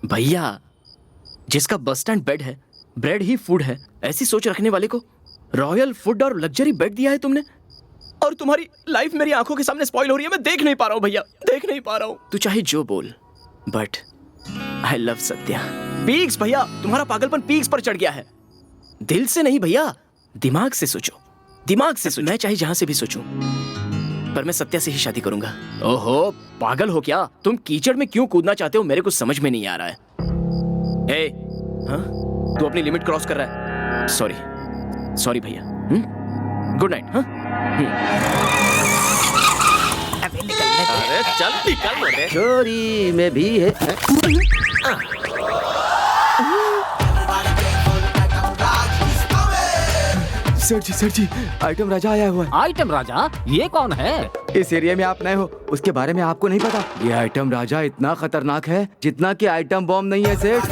भैया, जिसका बस स्टैंड बेड है, ब्रेड ही फूड है, ऐसी सोच रखने वाले को रॉयल फूड और लग्जरी बेड दिया है तुमने। और तुम्हारी लाइफ मेरी आंखों के सामने स्पॉइल हो रही है। मैं देख नहीं पा रहा हूं भैया, देख नहीं पा रहा हूं। तू चाहे जो बोल, but I love Satya. Peaks भैया, तुम्हारा पागलपन पीक्स पर चढ़ गया है। दिल से नहीं भैया, दिमाग से सोचो, दिमाग से सोचो। मैं चाहे जहां से भी सोचूं, पर मैं सत्या से ही शादी करूंगा। ओहो, पागल हो क्या तुम? कीचड़ में क्यों कूदना चाहते हो मेरे को समझ में नहीं आ रहा है। ए, हाँ? तू अपनी लिमिट क्रॉस कर रहा है। सॉरी सॉरी भैया। Good night. हाँ, अरे चल निकल बोले। चोरी में भी है। सर जी, आइटम राजा आया हुआ है। आइटम राजा? ये कौन है? इस एरिया में आप नए हो, उसके बारे में आपको नहीं पता। ये आइटम राजा इतना खतरनाक है जितना कि आइटम बॉम्ब नहीं है सेठ।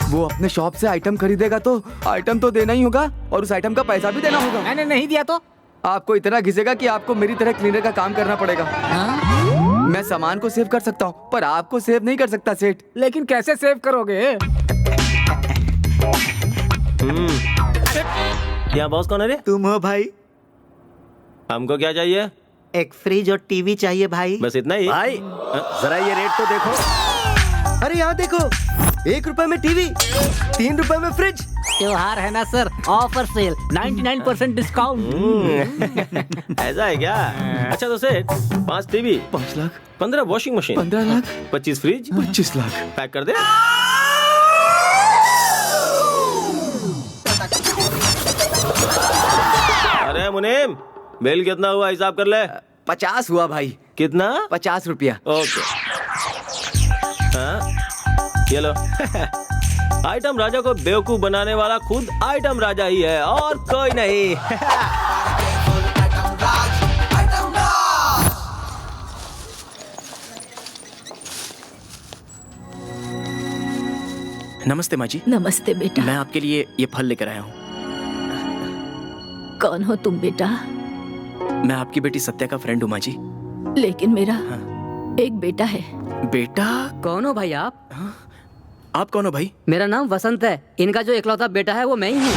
वो अपने शॉप से आइटम खरीदेगा तो आइटम तो देना ही होगा और उस आइटम का पैसा भी देना होगा। मैंने नहीं दिया तो आपको इतना घिसेगा कि आपको मेरी तरह क्लीनर का काम करना पड़ेगा। मैं सामान को सेव कर सकता हूँ पर आपको सेव नहीं कर सकता सेठ। लेकिन कैसे सेव करोगे? यहाँ बॉस कौन है रे? तुम हो भाई। हमको क्या चाहिए? एक फ्रिज और टीवी चाहिए भाई। बस इतना ही? भाई जरा ये रेट तो देखो। अरे यहाँ देखो, 1 रुपए में टीवी, 3 रुपए में फ्रिज। त्योहार है ना सर, ऑफर सेल, 99% डिस्काउंट। ऐसा है क्या? अच्छा तो सेठ 5 TV, 5 lakh, 15 washing machine, 15 lakh, 25 fridge, 25 lakh pack कर दे। अरे मुनीम, बिल कितना हुआ हिसाब कर ले। 50 हुआ भाई। कितना? 50 रुपया। ओके, हाँ ये लो। आइटम राजा को बेवकूफ बनाने वाला खुद आइटम राजा ही है और कोई नहीं। नमस्ते माँ जी। नमस्ते बेटा। मैं आपके लिए ये फल लेकर आया हूँ। कौन हो तुम बेटा? मैं आपकी बेटी सत्या का फ्रेंड हूँ माँ जी। लेकिन मेरा एक बेटा है। बेटा? कौन हो भाई आप? आप कौन हो भाई? मेरा नाम वसंत है। इनका जो इकलौता बेटा है वो मैं ही हूँ।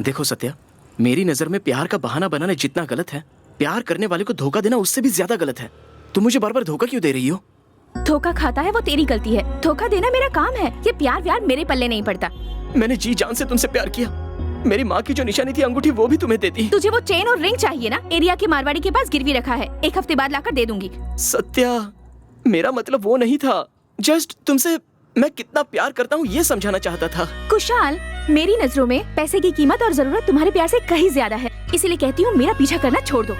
देखो सत्या, मेरी नजर में प्यार का बहाना बनाना जितना गलत है, प्यार करने वाले को धोखा देना उससे भी ज्यादा गलत है। तुम मुझे बार बार धोखा क्यों दे रही हो? धोखा खाता है वो तेरी गलती है, धोखा देना मेरा काम है। ये प्यार व्यार मेरे पल्ले नहीं पड़ता। मैंने जी जान से तुमसे प्यार किया। मेरी माँ की जो निशानी थी अंगूठी वो भी तुम्हें देती। तुझे वो चेन और रिंग चाहिए ना? एरिया के मारवाड़ी के पास गिरवी रखा है, 1 हफ्ते बाद लाकर दे दूंगी। सत्या, मेरा मतलब वो नहीं था। जस्ट तुमसे मैं कितना प्यार करता हूँ ये समझाना चाहता था। कुशाल, मेरी नजरों में पैसे की कीमत और जरूरत तुम्हारे प्यार से कहीं ज्यादा है, इसीलिए कहती हूँ मेरा पीछा करना छोड़ दो।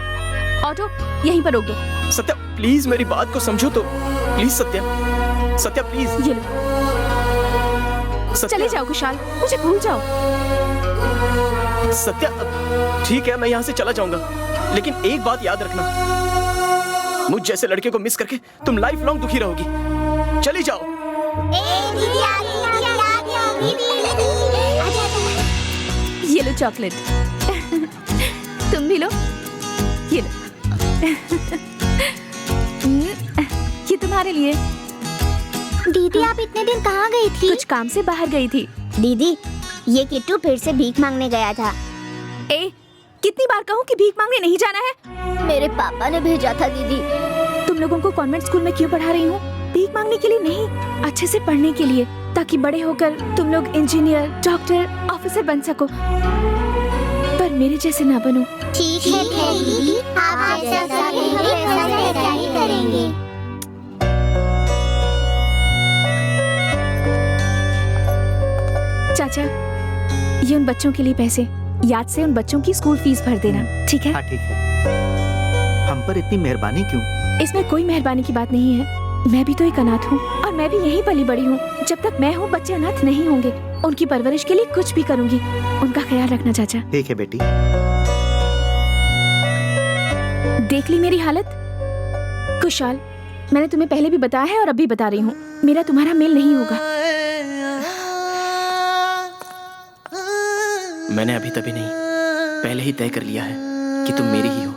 ऑटो यहीं पर रोक दो। सत्या प्लीज मेरी बात को समझो तो। Please Satya, Satya please. ये लो। चले जाओ कुशाल, मुझे भूल जाओ। सत्या ठीक है, मैं यहाँ से चला जाऊंगा, लेकिन एक बात याद रखना, मुझ जैसे लड़के को मिस करके तुम लाइफ लॉन्ग दुखी रहोगी। चली जाओ। ये लो चॉकलेट। तुम भी लो, ये लो। ये तुम्हारे लिए। दीदी आप इतने दिन कहाँ गई थी? कुछ काम से बाहर गई थी। दीदी ये किट्टू फिर से भीख मांगने गया था। ए, कितनी बार कहूँ कि भीख मांगने नहीं जाना है? मेरे पापा ने भेजा था दीदी। तुम लोगों को कॉन्वेंट स्कूल में क्यों पढ़ा रही हूँ? भीख मांगने के लिए नहीं, अच्छे से पढ़ने के लिए, ताकि बड़े होकर तुम लोग इंजीनियर, डॉक्टर, ऑफिसर बन सको, पर मेरे जैसे ना बनो। ठीक है दीदी, आप जैसा कहेंगे वैसा ही करेंगे। चाचा, ये उन बच्चों के लिए पैसे, याद से उन बच्चों की स्कूल फीस भर देना, ठीक है? हाँ ठीक है। हम पर इतनी मेहरबानी क्यों? इसमें कोई मेहरबानी की बात नहीं है। मैं भी तो एक अनाथ हूँ और मैं भी यहीं पली बड़ी हूँ। जब तक मैं हूँ बच्चे अनाथ नहीं होंगे। उनकी परवरिश के लिए कुछ भी करूँगी। उनका ख्याल रखना चाचा। ठीक है बेटी। देख ली मेरी हालत? कुशाल, मैंने तुम्हें पहले भी बताया है और अभी बता रही हूँ, मेरा तुम्हारा मेल नहीं होगा। मैंने अभी तभी नहीं, पहले ही तय कर लिया है कि तुम मेरी ही हो।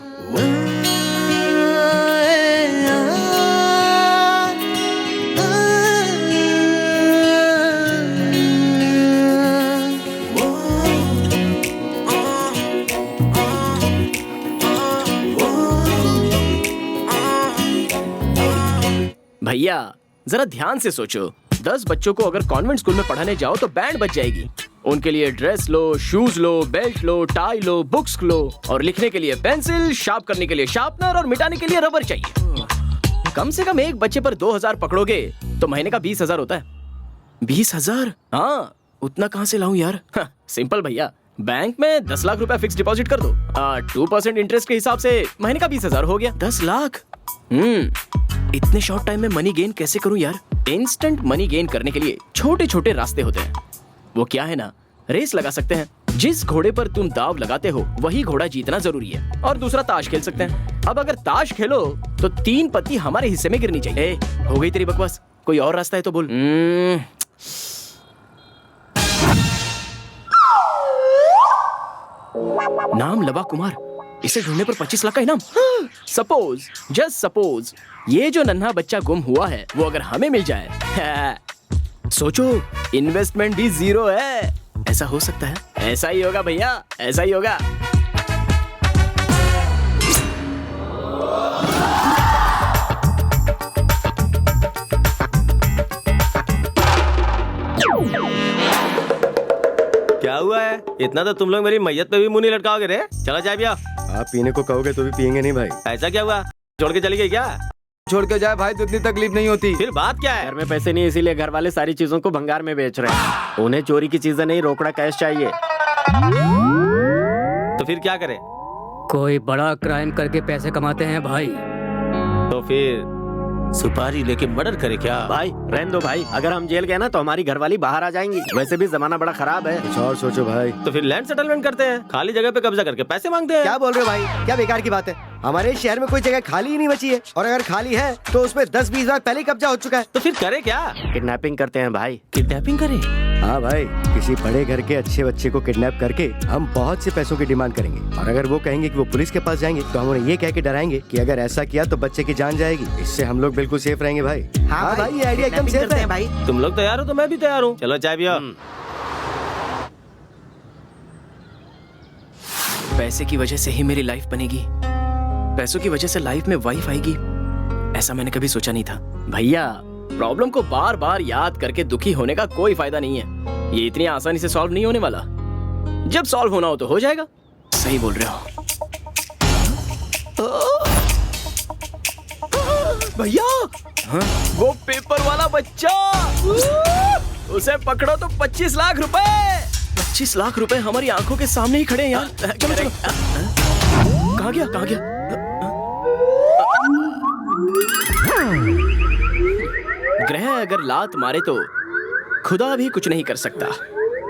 भैया जरा ध्यान से सोचो, 10 बच्चों को अगर कॉन्वेंट स्कूल में पढ़ाने जाओ तो बैंड बच जाएगी। उनके लिए ड्रेस लो, शूज लो, बेल्ट लो, टाई लो, बुक्स लो, और लिखने के लिए पेंसिल, शार्प करने के लिए शार्पनर और मिटाने के लिए रबर चाहिए। कम से कम एक बच्चे पर 2000 पकड़ोगे तो महीने का 20,000 होता है। 20,000? हाँ, उतना कहाँ से लाऊं यार? सिंपल भैया, बैंक में 10 लाख रुपया फिक्स डिपॉजिट कर दो। 2% इंटरेस्ट के हिसाब से महीने का 20,000 हो गया। 10 लाख। इतने शॉर्ट टाइम में मनी गेन कैसे करूं यार? इंस्टेंट मनी गेन करने के लिए छोटे छोटे रास्ते होते हैं। वो क्या है ना, रेस लगा सकते हैं। जिस घोड़े पर तुम दाव लगाते हो वही घोड़ा जीतना जरूरी है। और दूसरा ताश खेल सकते हैं। अब अगर ताश खेलो तो 3 पत्ती हमारे हिस्से में गिरनी चाहिए। ए, हो गई तेरी बकवास, कोई और रास्ता है तो बोल। नाम लवा कुमार, इसे ढूंढने पर 25 लाख का इनाम। सपोज, जस्ट सपोज, ये जो नन्हा बच्चा गुम हुआ है वो अगर हमें मिल जाए, सोचो इन्वेस्टमेंट भी 0 है। ऐसा हो सकता है? ऐसा ही होगा भैया, ऐसा ही होगा। क्या हुआ है? इतना तो तुम लोग मेरी मैयत पे भी मुंह नहीं लटकाओगे रे। चलो चाय पिया। आप पीने को कहोगे तो भी पियेंगे नहीं भाई। ऐसा क्या हुआ? छोड़ के चली गई क्या? छोड़ के जाए भाई तो इतनी तकलीफ नहीं होती। फिर बात क्या है? घर में पैसे नहीं, इसीलिए घर वाले सारी चीजों को भंगार में बेच रहे हैं। उन्हें चोरी की चीजें नहीं, रोकड़ा कैश चाहिए। तो फिर क्या करें? कोई बड़ा क्राइम करके पैसे कमाते हैं भाई। तो फिर सुपारी लेके मर्डर करे क्या? भाई रहने दो भाई, अगर हम जेल गए ना तो हमारी घरवाली बाहर आ जाएंगी। वैसे भी जमाना बड़ा खराब है। कुछ और सोचो भाई। तो फिर लैंड सेटलमेंट करते हैं, खाली जगह पे कब्जा करके पैसे मांगते हैं। क्या बोल रहे हो भाई? क्या बेकार की बात है? हमारे शहर में कोई जगह खाली ही नहीं बची है, और अगर खाली है तो उसमें 10-20 बार पहले ही कब्जा हो चुका है। तो फिर करे क्या? किडनैपिंग करते हैं भाई। किडनैपिंग करे? हाँ भाई, किसी बड़े घर के अच्छे बच्चे को किडनैप करके हम बहुत से पैसों की डिमांड करेंगे, और अगर वो कहेंगे कि वो पुलिस के पास जाएंगे तो हम उन्हें ये कह के डराएंगे कि अगर ऐसा किया तो बच्चे की जान जाएगी। इससे हम लोग बिल्कुल सेफ रहेंगे भाई। हाँ भाई, ये आइडिया एकदम सेफ है भाई। तुम लोग तैयार हो तो मैं भी तैयार हूँ। चलो चाय पियो। पैसे की वजह से ही मेरी लाइफ बनेगी, पैसों की वजह से लाइफ में वाइफ आएगी, ऐसा मैंने कभी सोचा नहीं था। भैया, प्रॉब्लम को बार बार याद करके दुखी होने का कोई फायदा नहीं है। ये इतनी आसानी से सॉल्व नहीं होने वाला। जब सॉल्व होना हो तो हो जाएगा। सही बोल रहे हो भैया। हाँ? वो पेपर वाला बच्चा, उसे पकड़ो तो 25 लाख रुपए। 25 लाख रुपए हमारी आंखों के सामने ही खड़े हैं यार। चलो चलो। कहाँ गया, कहाँ गया? ग्रह अगर लात मारे तो खुदा भी कुछ नहीं कर सकता।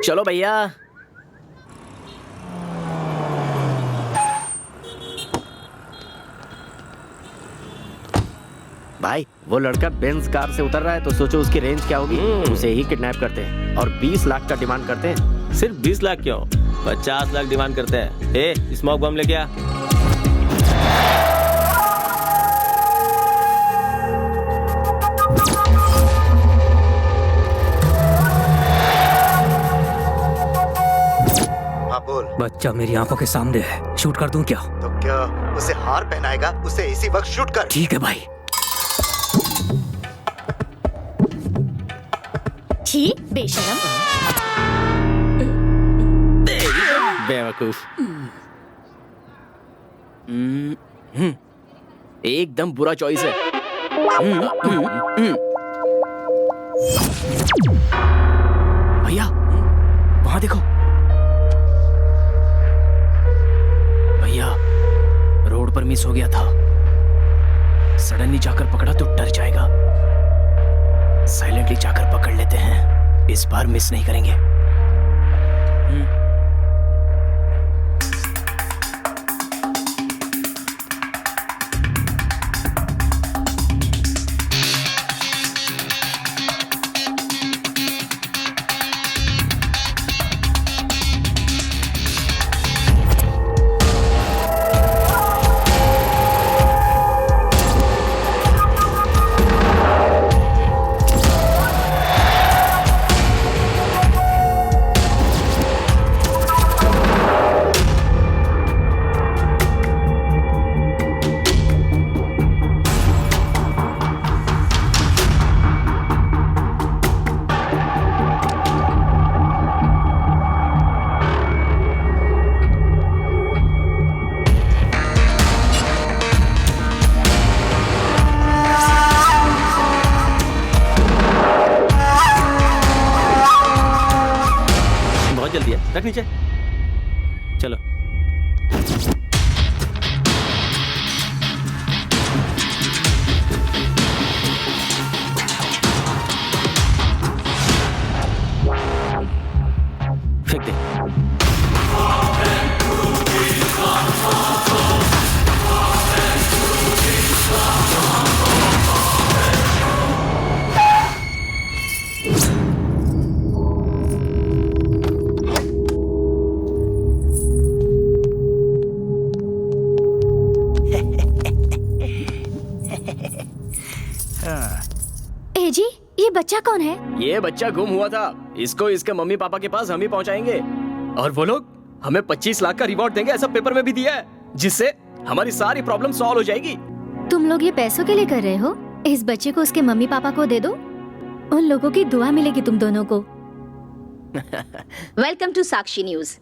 चलो भैया। भाई वो लड़का बेंज कार से उतर रहा है तो सोचो उसकी रेंज क्या होगी। उसे ही किडनैप करते हैं और 20 लाख का डिमांड करते हैं। सिर्फ 20 लाख क्यों, 50 लाख डिमांड करते हैं। ए, स्मोक बम लेके आ। बच्चा मेरी आंखों के सामने है, शूट कर दूं क्या? तो क्या उसे हार पहनाएगा? उसे इसी वक्त शूट कर। ठीक है भाई। ठीक बेशरम। बेवकूफ। एकदम बुरा चॉइस है। भैया वहां देखो। भैया रोड पर मिस हो गया था, सडनली जाकर पकड़ा तो डर जाएगा। साइलेंटली जाकर पकड़ लेते हैं, इस बार मिस नहीं करेंगे। जल्दी है, रख नीचे। चलो फेंक दे। ए जी, ये बच्चा कौन है? ये बच्चा गुम हुआ था। इसको इसके मम्मी पापा के पास हम ही पहुंचाएंगे और वो लोग हमें 25 लाख का रिवॉर्ड देंगे, ऐसा पेपर में भी दिया है, जिससे हमारी सारी प्रॉब्लम सॉल्व हो जाएगी। तुम लोग ये पैसों के लिए कर रहे हो? इस बच्चे को उसके मम्मी पापा को दे दो, उन लोगों की दुआ मिलेगी तुम दोनों को। Welcome to Sakshi news.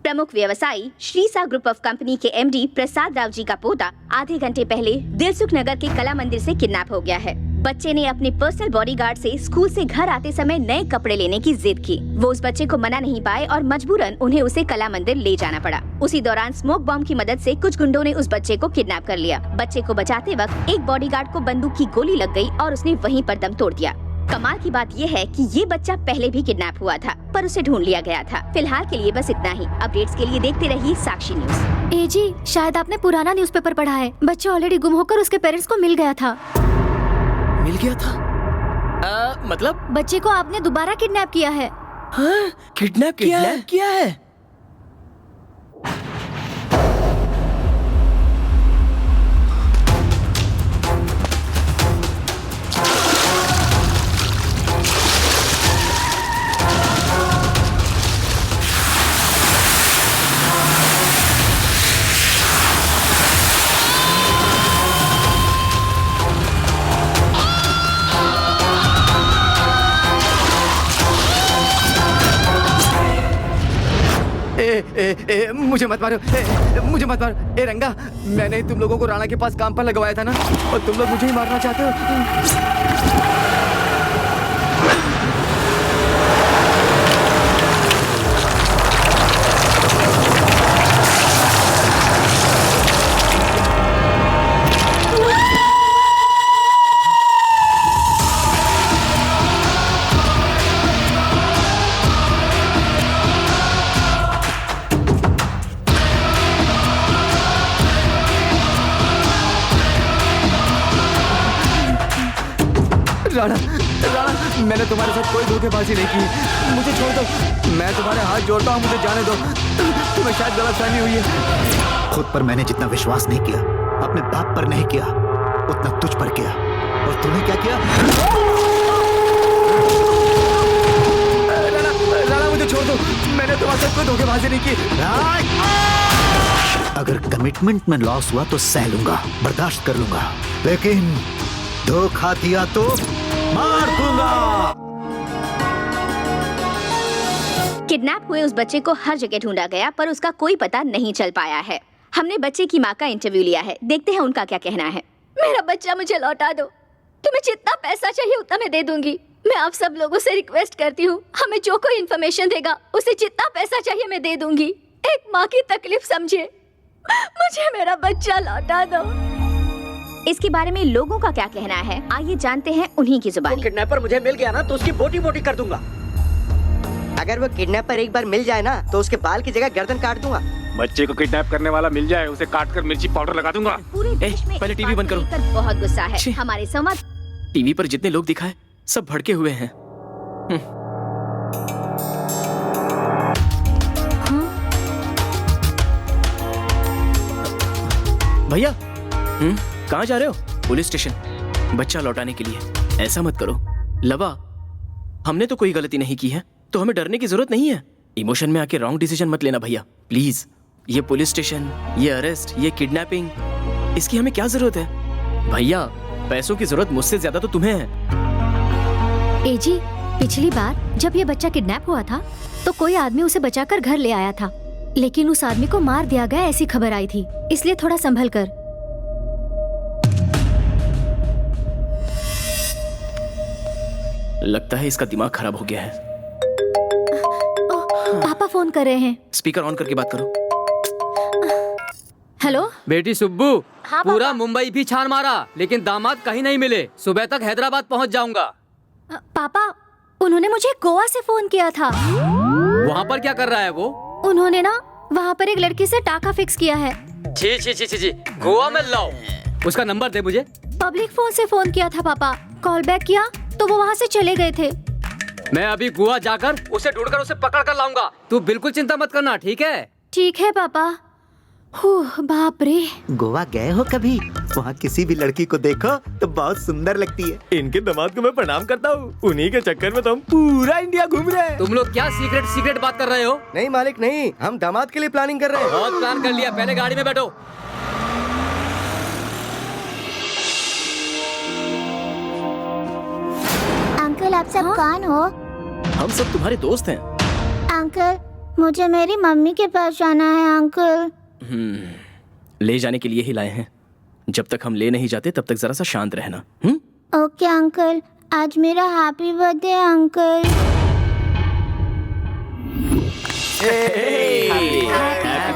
प्रमुख व्यवसायी श्रीसा ग्रुप ऑफ कंपनी के एमडी प्रसाद राव जी का पोता आधे घंटे पहले दिलसुख नगर के कला मंदिर से किडनैप हो गया है। बच्चे ने अपने पर्सनल बॉडीगार्ड से स्कूल से घर आते समय नए कपड़े लेने की जिद की। वो उस बच्चे को मना नहीं पाए और मजबूरन उन्हें उसे कला मंदिर ले जाना पड़ा। उसी दौरान स्मोक बॉम्ब की मदद से कुछ गुंडों ने उस बच्चे को किडनैप कर लिया। बच्चे को बचाते वक्त एक बॉडीगार्ड को बंदूक की गोली लग गई और उसने वहीं पर दम तोड़ दिया। कमाल की बात यह है कि ये बच्चा पहले भी किडनैप हुआ था, पर उसे ढूंढ लिया गया था। फिलहाल के लिए बस इतना ही। अपडेट्स के लिए देखते रहिए साक्षी न्यूज। ए जी, शायद आपने पुराना न्यूज़पेपर पढ़ा है। बच्चा ऑलरेडी गुम होकर उसके पेरेंट्स को मिल गया था। मिल गया था? मतलब बच्चे को आपने दोबारा किडनैप किया है। हाँ, किडनैप किया है। मुझे मत मारो, मुझे मत मारो। ए रंगा, मैंने तुम लोगों को राणा के पास काम पर लगवाया था ना, और तुम लोग मुझे ही मारना चाहते हो। राणा, मैंने तुम्हारे साथ कोई धोखेबाजी नहीं की। मुझे छोड़ दो, मैं तुम्हारे हाथ जोड़ता हूँ, मुझे जाने दो। तुम्हें शायद गलतफहमी हुई है। खुद पर मैंने जितना विश्वास नहीं किया, अपने बाप पर नहीं किया, उतना तुझ पर किया। और तूने क्या किया? राणा, मुझे छोड़ दो, मैंने तुम्हारे साथ कोई धोखेबाजी नहीं की। अगर कमिटमेंट में लॉस हुआ तो सह लूंगा, बर्दाश्त कर लूंगा, लेकिन धोखा दिया तो मार दूंगा। किडनैप हुए उस बच्चे को हर जगह ढूंढा गया, पर उसका कोई पता नहीं चल पाया है। हमने बच्चे की माँ का इंटरव्यू लिया है, देखते हैं उनका क्या कहना है। मेरा बच्चा मुझे लौटा दो। तुम्हें जितना पैसा चाहिए उतना मैं दे दूंगी। मैं आप सब लोगों से रिक्वेस्ट करती हूँ, हमें जो कोई इन्फॉर्मेशन देगा उसे जितना पैसा चाहिए मैं दे दूंगी। एक माँ की तकलीफ समझे, मुझे मेरा बच्चा लौटा दो। इसके बारे में लोगों का क्या कहना है, आइए जानते हैं उन्हीं की जुबानी। किडनैपर मुझे मिल गया ना तो उसकी बोटी बोटी कर दूंगा। अगर वो किडनैपर एक बार मिल जाए ना तो उसके बाल की जगह गर्दन काट दूंगा। बच्चे को किडनैप करने वाला मिल जाए, उसे काट कर मिर्ची पाउडर लगा दूंगा। पूरे देश में पहले टीवी बंद करो। बहुत गुस्सा है। हमारे संवाद टीवी पर जितने लोग दिखाए सब भड़के हुए हैं। भैया, कहाँ जा रहे हो? पुलिस स्टेशन, बच्चा लौटाने के लिए। ऐसा मत करो लवा, हमने तो कोई गलती नहीं की है, तो हमें डरने की जरूरत नहीं है। इमोशन में आके रॉन्ग डिसीजन मत लेना भैया, प्लीज। ये पुलिस स्टेशन, ये अरेस्ट, ये किडनैपिंग, इसकी हमें क्या जरूरत है? भैया, पैसों की जरूरत मुझसे ज्यादा तो तुम्हें है। ए जी, पिछली बार जब ये बच्चा किडनैप हुआ था तो कोई आदमी उसे बचाकर घर ले आया था, लेकिन उस आदमी को मार दिया गया ऐसी खबर आई थी, इसलिए थोड़ा संभल कर। लगता है इसका दिमाग खराब हो गया है। पापा फोन कर रहे हैं। स्पीकर ऑन करके बात करो। हेलो बेटी सुब्बू, हाँ, पूरा मुंबई भी छान मारा, लेकिन दामाद कहीं नहीं मिले। सुबह तक हैदराबाद पहुंच जाऊंगा। पापा, उन्होंने मुझे गोवा से फोन किया था। वहाँ पर क्या कर रहा है वो? उन्होंने ना वहाँ पर एक लड़की से टाका फिक्स किया है। छी छी छी छी छी, गोवा में लाओ। उसका नंबर दे मुझे। पब्लिक फोन से फोन किया था पापा, कॉल बैक किया तो वो वहाँ से चले गए थे। मैं अभी गोवा जाकर उसे ढूंढकर उसे पकड़ कर लाऊंगा। तू बिल्कुल चिंता मत करना, ठीक है? ठीक है पापा। बाप रे। गोवा गए हो कभी? वहाँ किसी भी लड़की को देखो तो बहुत सुंदर लगती है। इनके दामाद को मैं प्रणाम करता हूँ। उन्हीं के चक्कर में तो हम पूरा इंडिया घूम रहे हैं। तुम लोग क्या सीक्रेट बात कर रहे हो? नहीं मालिक नहीं, हम दामाद के लिए प्लानिंग कर रहे हैं। बहुत प्लान कर लिया, पहले गाड़ी में बैठो। अंकल आप सब कौन हो? हम सब तुम्हारे दोस्त हैं। अंकल मुझे मेरी मम्मी के पास जाना है अंकल। ले जाने के लिए ही लाए हैं। जब तक हम ले नहीं जाते तब तक जरा सा शांत रहना। ओके अंकल, आज मेरा happy birthday uncle. Happy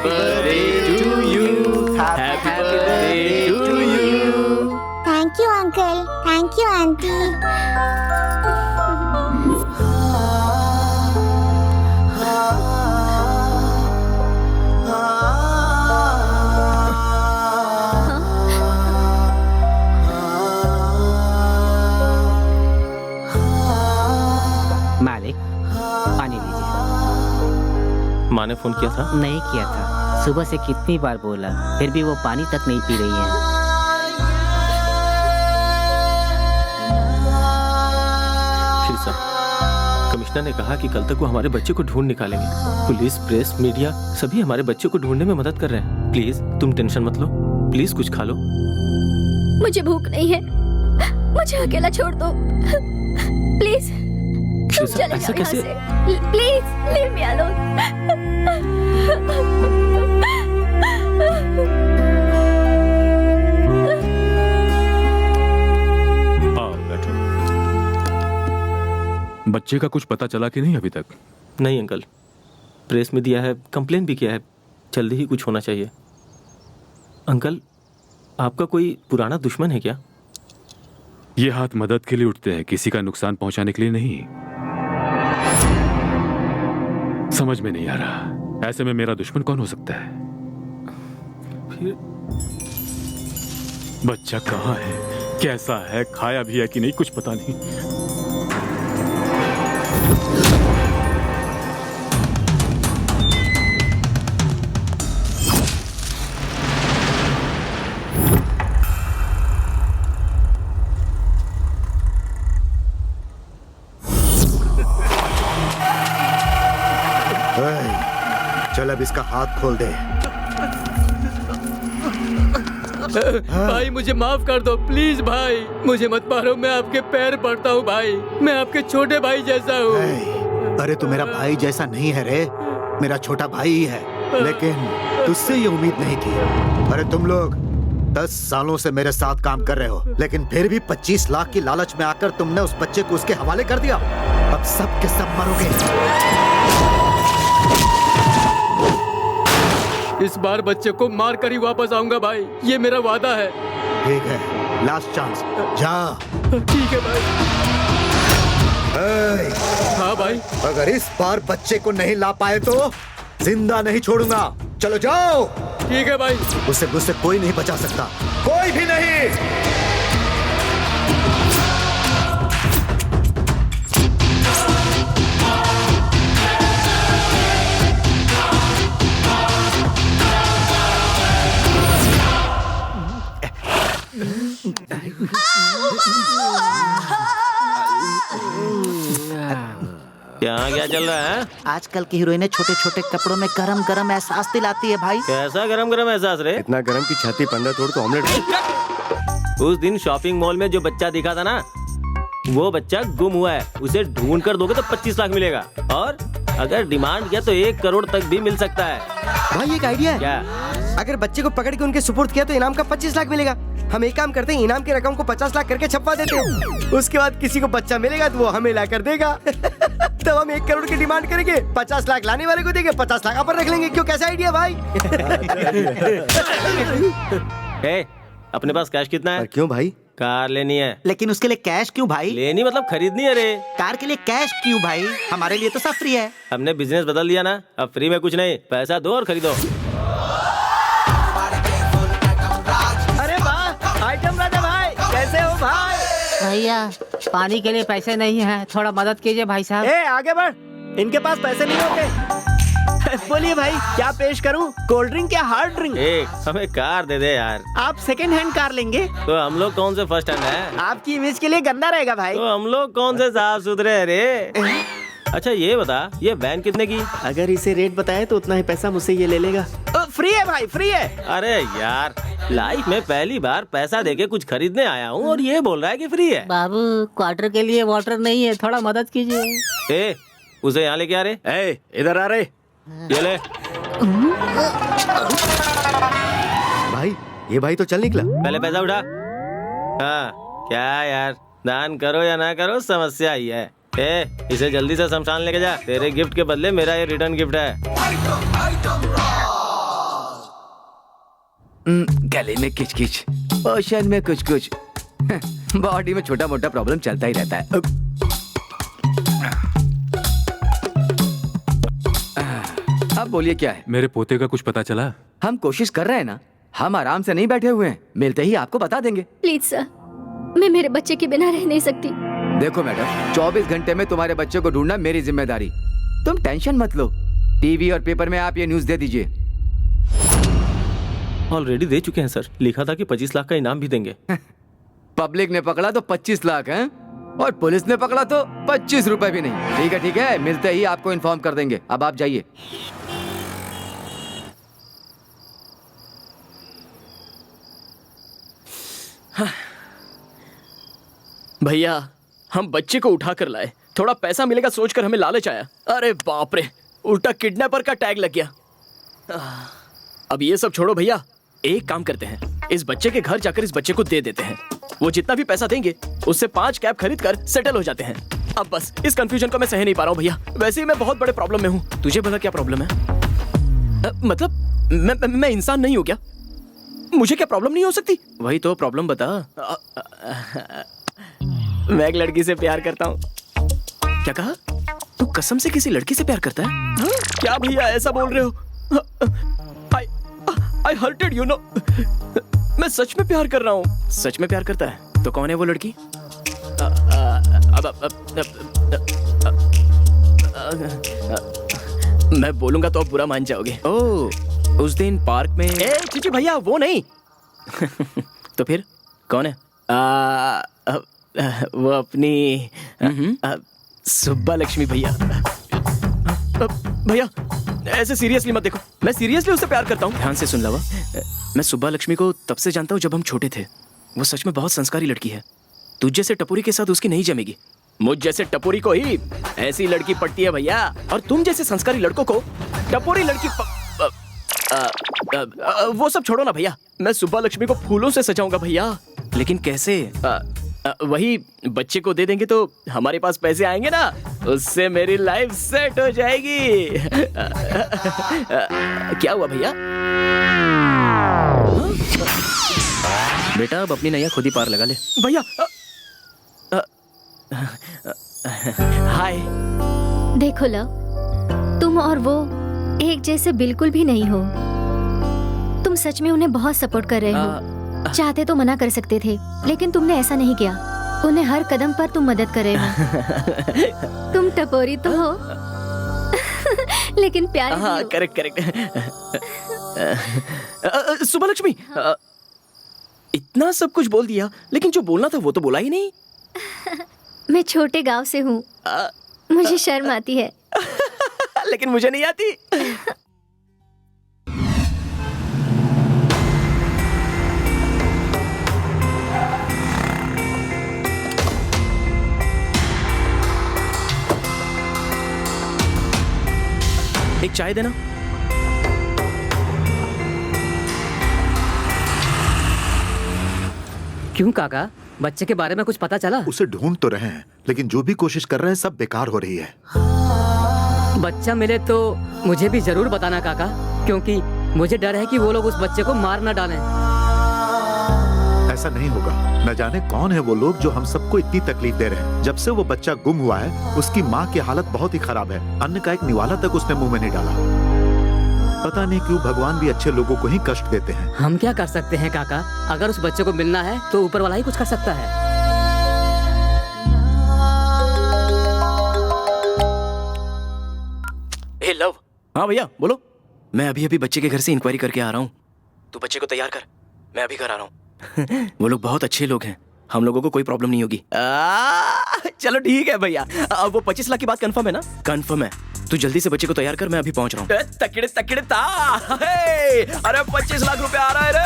birthday to you, happy birthday to you. Thank you uncle, thank you aunty. मालिक पानी लीजिए। माँ ने फोन किया था? नहीं किया था, सुबह से कितनी बार बोला, फिर भी वो पानी तक नहीं पी रही है। श्री साहब, कमिश्नर ने कहा कि कल तक वो हमारे बच्चे को ढूंढ निकालेंगे। पुलिस, प्रेस, मीडिया सभी हमारे बच्चे को ढूंढने में मदद कर रहे हैं। प्लीज तुम टेंशन मत लो, प्लीज कुछ खा लो। मुझे भूख नहीं है, मुझे अकेला छोड़ दो प्लीज। तुम चले जाओ यहाँ से, प्लीज लीव मी अलोन। आओ बैठो। बच्चे का कुछ पता चला कि नहीं अभी तक? नहीं अंकल, प्रेस में दिया है, कंप्लेन भी किया है, जल्दी ही कुछ होना चाहिए। अंकल, आपका कोई पुराना दुश्मन है क्या? ये हाथ मदद के लिए उठते हैं, किसी का नुकसान पहुंचाने के लिए नहीं। समझ में नहीं आ रहा, ऐसे में मेरा दुश्मन कौन हो सकता है? फिर बच्चा कहाँ है, कैसा है, खाया भी है कि नहीं, कुछ पता नहीं। चल अब इसका हाथ खोल दे। भाई मुझे माफ कर दो प्लीज भाई, मुझे मत मारो, मैं आपके पैर पड़ता हूँ भाई, मैं आपके छोटे भाई जैसा हूँ। अरे तू मेरा भाई जैसा नहीं है रे, मेरा छोटा भाई ही है, लेकिन तुझसे ये उम्मीद नहीं थी। अरे तुम लोग 10 सालों से मेरे साथ काम कर रहे हो, लेकिन फिर भी 25 लाख की लालच में आकर तुमने उस बच्चे को उसके हवाले कर दिया। अब सब के सब मरोगे। इस बार बच्चे को मार कर ही वापस आऊंगा भाई, ये मेरा वादा है। ठीक है, लास्ट चांस, जा। ठीक है भाई। हाँ भाई। अगर इस बार बच्चे को नहीं ला पाए तो जिंदा नहीं छोड़ूंगा। चलो जाओ। ठीक है भाई। उसे मुझसे कोई नहीं बचा सकता, कोई भी नहीं। यहाँ क्या चल रहा है? आजकल की हीरोइनें छोटे छोटे कपड़ों में गरम गरम एहसास दिलाती है भाई। कैसा गरम गरम एहसास रे? इतना गरम की छाती पंडा तोड़ तो ऑमलेट। उस दिन शॉपिंग मॉल में जो बच्चा दिखा था ना, वो बच्चा गुम हुआ है। उसे ढूंढ कर दोगे तो 25 लाख मिलेगा, और अगर डिमांड किया तो 1 करोड़ तक भी मिल सकता है। भाई एक आइडिया है। क्या? अगर बच्चे को पकड़ के उनके सुपुर्द किया तो इनाम का 25 लाख मिलेगा। हम एक काम करते हैं, इनाम की रकम को 50 लाख करके छपवा देते हैं। उसके बाद किसी को बच्चा मिलेगा तो वो हमें ला कर देगा। तब हम 1 करोड़ की डिमांड करेंगे, 50 लाख लाने वाले को देंगे, 50 लाख अपन रख लेंगे। क्यों, कैसा आइडिया भाई? अपने पास कैश कितना है? क्यों भाई? कार लेनी है। लेकिन उसके लिए कैश क्यों भाई? लेनी मतलब खरीदनी है रे। कार के लिए कैश क्यों भाई? हमारे लिए तो सब फ्री है। हमने बिजनेस बदल दिया ना, अब फ्री में कुछ नहीं, पैसा दो और खरीदो। अरे वाह, आइटम राजा भाई, कैसे हो भाई? भैया पानी के लिए पैसे नहीं है, थोड़ा मदद कीजिए भाई साहब। आगे बढ़, इनके पास पैसे नहीं होते। बोलिए भाई, क्या पेश करूं? कोल्ड ड्रिंक या हार्ड ड्रिंक? एक हमें कार दे दे यार। आप सेकंड हैंड कार लेंगे? तो हम लोग कौन से फर्स्ट हैंड है? आपकी इमेज के लिए गंदा रहेगा भाई। तो हम लोग कौन से साफ सुथरे है रे? अच्छा ये बता, ये वैन कितने की? अगर इसे रेट बताए तो उतना ही पैसा मुझसे ये ले लेगा। फ्री है भाई, फ्री है। अरे यार, लाइफ में पहली बार पैसा देके कुछ खरीदने आया हूँ और ये बोल रहा है कि फ्री है। बाबू, क्वार्टर के लिए वाटर नहीं है, थोड़ा मदद कीजिए। ए, उसे यहाँ लेके आ रे। ए, इधर आ रे। ये ले। भाई, ये भाई तो चल निकला। पहले पैसा उठा। हाँ, क्या यार, दान करो या ना करो समस्या ही है। इसे जल्दी से शमशान लेके जा। तेरे गिफ्ट के बदले मेरा ये रिटर्न गिफ्ट है। गले में किच-किच, ओशन में कुछ-कुछ, बॉडी में छोटा मोटा प्रॉब्लम चलता ही रहता है। अब बोलिए क्या है? मेरे पोते का कुछ पता चला? हम कोशिश कर रहे हैं ना, हम आराम से नहीं बैठे हुए हैं, मिलते ही आपको बता देंगे। प्लीज सर, मैं मेरे बच्चे के बिना रह नहीं सकती। देखो मैडम, 24 घंटे में तुम्हारे बच्चे को ढूंढना मेरी जिम्मेदारी। तुम टेंशन मत लो, टीवी और पेपर में आप ये न्यूज दे दीजिए। ऑलरेडी दे चुके हैं सर, लिखा था कि 25 लाख का इनाम भी देंगे। पब्लिक ने पकड़ा तो 25 लाख हैं और पुलिस ने पकड़ा तो 25 रुपए भी नहीं। ठीक है, मिलते ही आपको इन्फॉर्म कर देंगे। अब आप जाइए। भैया, हम बच्चे को उठा कर लाए, थोड़ा पैसा मिलेगा सोचकर हमें लालच आया। अरे बाप रे, उल्टा किडनैपर का टैग लग गया। अब ये सब छोड़ो भैया, एक काम करते हैं, इस बच्चे के घर जाकर इस बच्चे को दे देते हैं। वो जितना भी पैसा देंगे उससे 5 कैब खरीद कर सेटल हो जाते हैं। अब बस इस कंफ्यूजन को मैं सह नहीं पा रहा हूँ भैया। वैसे ही मैं बहुत बड़े प्रॉब्लम में हूँ। तुझे पता क्या प्रॉब्लम है? मतलब मैं इंसान नहीं हूँ क्या? मुझे क्या प्रॉब्लम नहीं हो सकती? वही तो प्रॉब्लम बता। मैं एक लड़की से प्यार करता हूँ। क्या कहा? तू कसम से किसी लड़की से प्यार करता है? हाँ? क्या भैया ऐसा बोल रहे हो? I hurted you, no? मैं सच में प्यार कर रहा हूँ। सच में प्यार करता है? तो कौन है वो लड़की? मैं बोलूंगा तो आप बुरा मान जाओगे। ओह, उस दिन पार्क में। चीची भैया, वो नहीं। तो फिर कौन है? वो अपनी सुब्बा लक्ष्मी भैया। भैया ऐसे सीरियसली मत देखो, मैं सीरियसली उससे प्यार करता हूँ। ध्यान से सुन लवा, मैं सुब्बा लक्ष्मी को तब से जानता हूँ जब हम छोटे थे। वो सच में बहुत संस्कारी लड़की है। तुझ जैसे टपोरी के साथ उसकी नहीं जमेगी। मुझ जैसे टपोरी को ही ऐसी लड़की पटती है भैया, और तुम जैसे संस्कारी लड़कों को टपोरी लड़की वो सब छोड़ो ना भैया। मैं सुब्बा लक्ष्मी को फूलों से सजाऊंगा भैया। लेकिन कैसे? वही बच्चे को दे देंगे तो हमारे पास पैसे आएंगे ना, उससे मेरी लाइफ सेट हो जाएगी। क्या हुआ भैया? बेटा अब अपनी नैया खुद ही पार लगा ले। भैया हाय। देखो लव, तुम और वो एक जैसे बिल्कुल भी नहीं हो। तुम सच में उन्हें बहुत सपोर्ट कर रहे हो। चाहते तो मना कर सकते थे, लेकिन तुमने ऐसा नहीं किया। उन्हें हर कदम पर तुम मदद कर रहे हो। तुम टपोरी तो हो लेकिन प्यार भी हो। करेक्ट। सुब्बा लक्ष्मी, इतना सब कुछ बोल दिया, लेकिन जो बोलना था वो तो बोला ही नहीं। मैं छोटे गांव से हूँ, मुझे शर्म आती है। लेकिन मुझे नहीं आती। एक चाय देना। क्यों काका, बच्चे के बारे में कुछ पता चला? उसे ढूंढ तो रहे हैं, लेकिन जो भी कोशिश कर रहे हैं सब बेकार हो रही है। बच्चा मिले तो मुझे भी जरूर बताना काका, क्योंकि मुझे डर है कि वो लोग उस बच्चे को मार न डालें। ऐसा नहीं होगा। न जाने कौन है वो लोग जो हम सबको इतनी तकलीफ दे रहे हैं। जब से वो बच्चा गुम हुआ है, उसकी माँ की हालत बहुत ही खराब है। अन्न का एक निवाला तक उसने मुंह में नहीं डाला। पता नहीं क्यों भगवान भी अच्छे लोगों को ही कष्ट देते हैं। हम क्या कर सकते हैं काका? अगर उस बच्चे को मिलना है तो ऊपर वाला ही कुछ कर सकता है। हे लव, हाँ भैया बोलो। मैं अभी अभी बच्चे के घर से इंक्वायरी करके आ रहा हूँ। तू बच्चे को तैयार कर, मैं अभी घर आ रहा हूँ। वो लोग बहुत अच्छे लोग हैं, हम लोगों को कोई प्रॉब्लम नहीं होगी। चलो ठीक है भैया। अब वो 25 लाख की बात कंफर्म है ना? कंफर्म है। तू जल्दी से बच्चे को तैयार कर, मैं अभी पहुंच रहा हूँ। तकड़े तकड़े ता, अरे 25 लाख रुपया आ रहा है रे।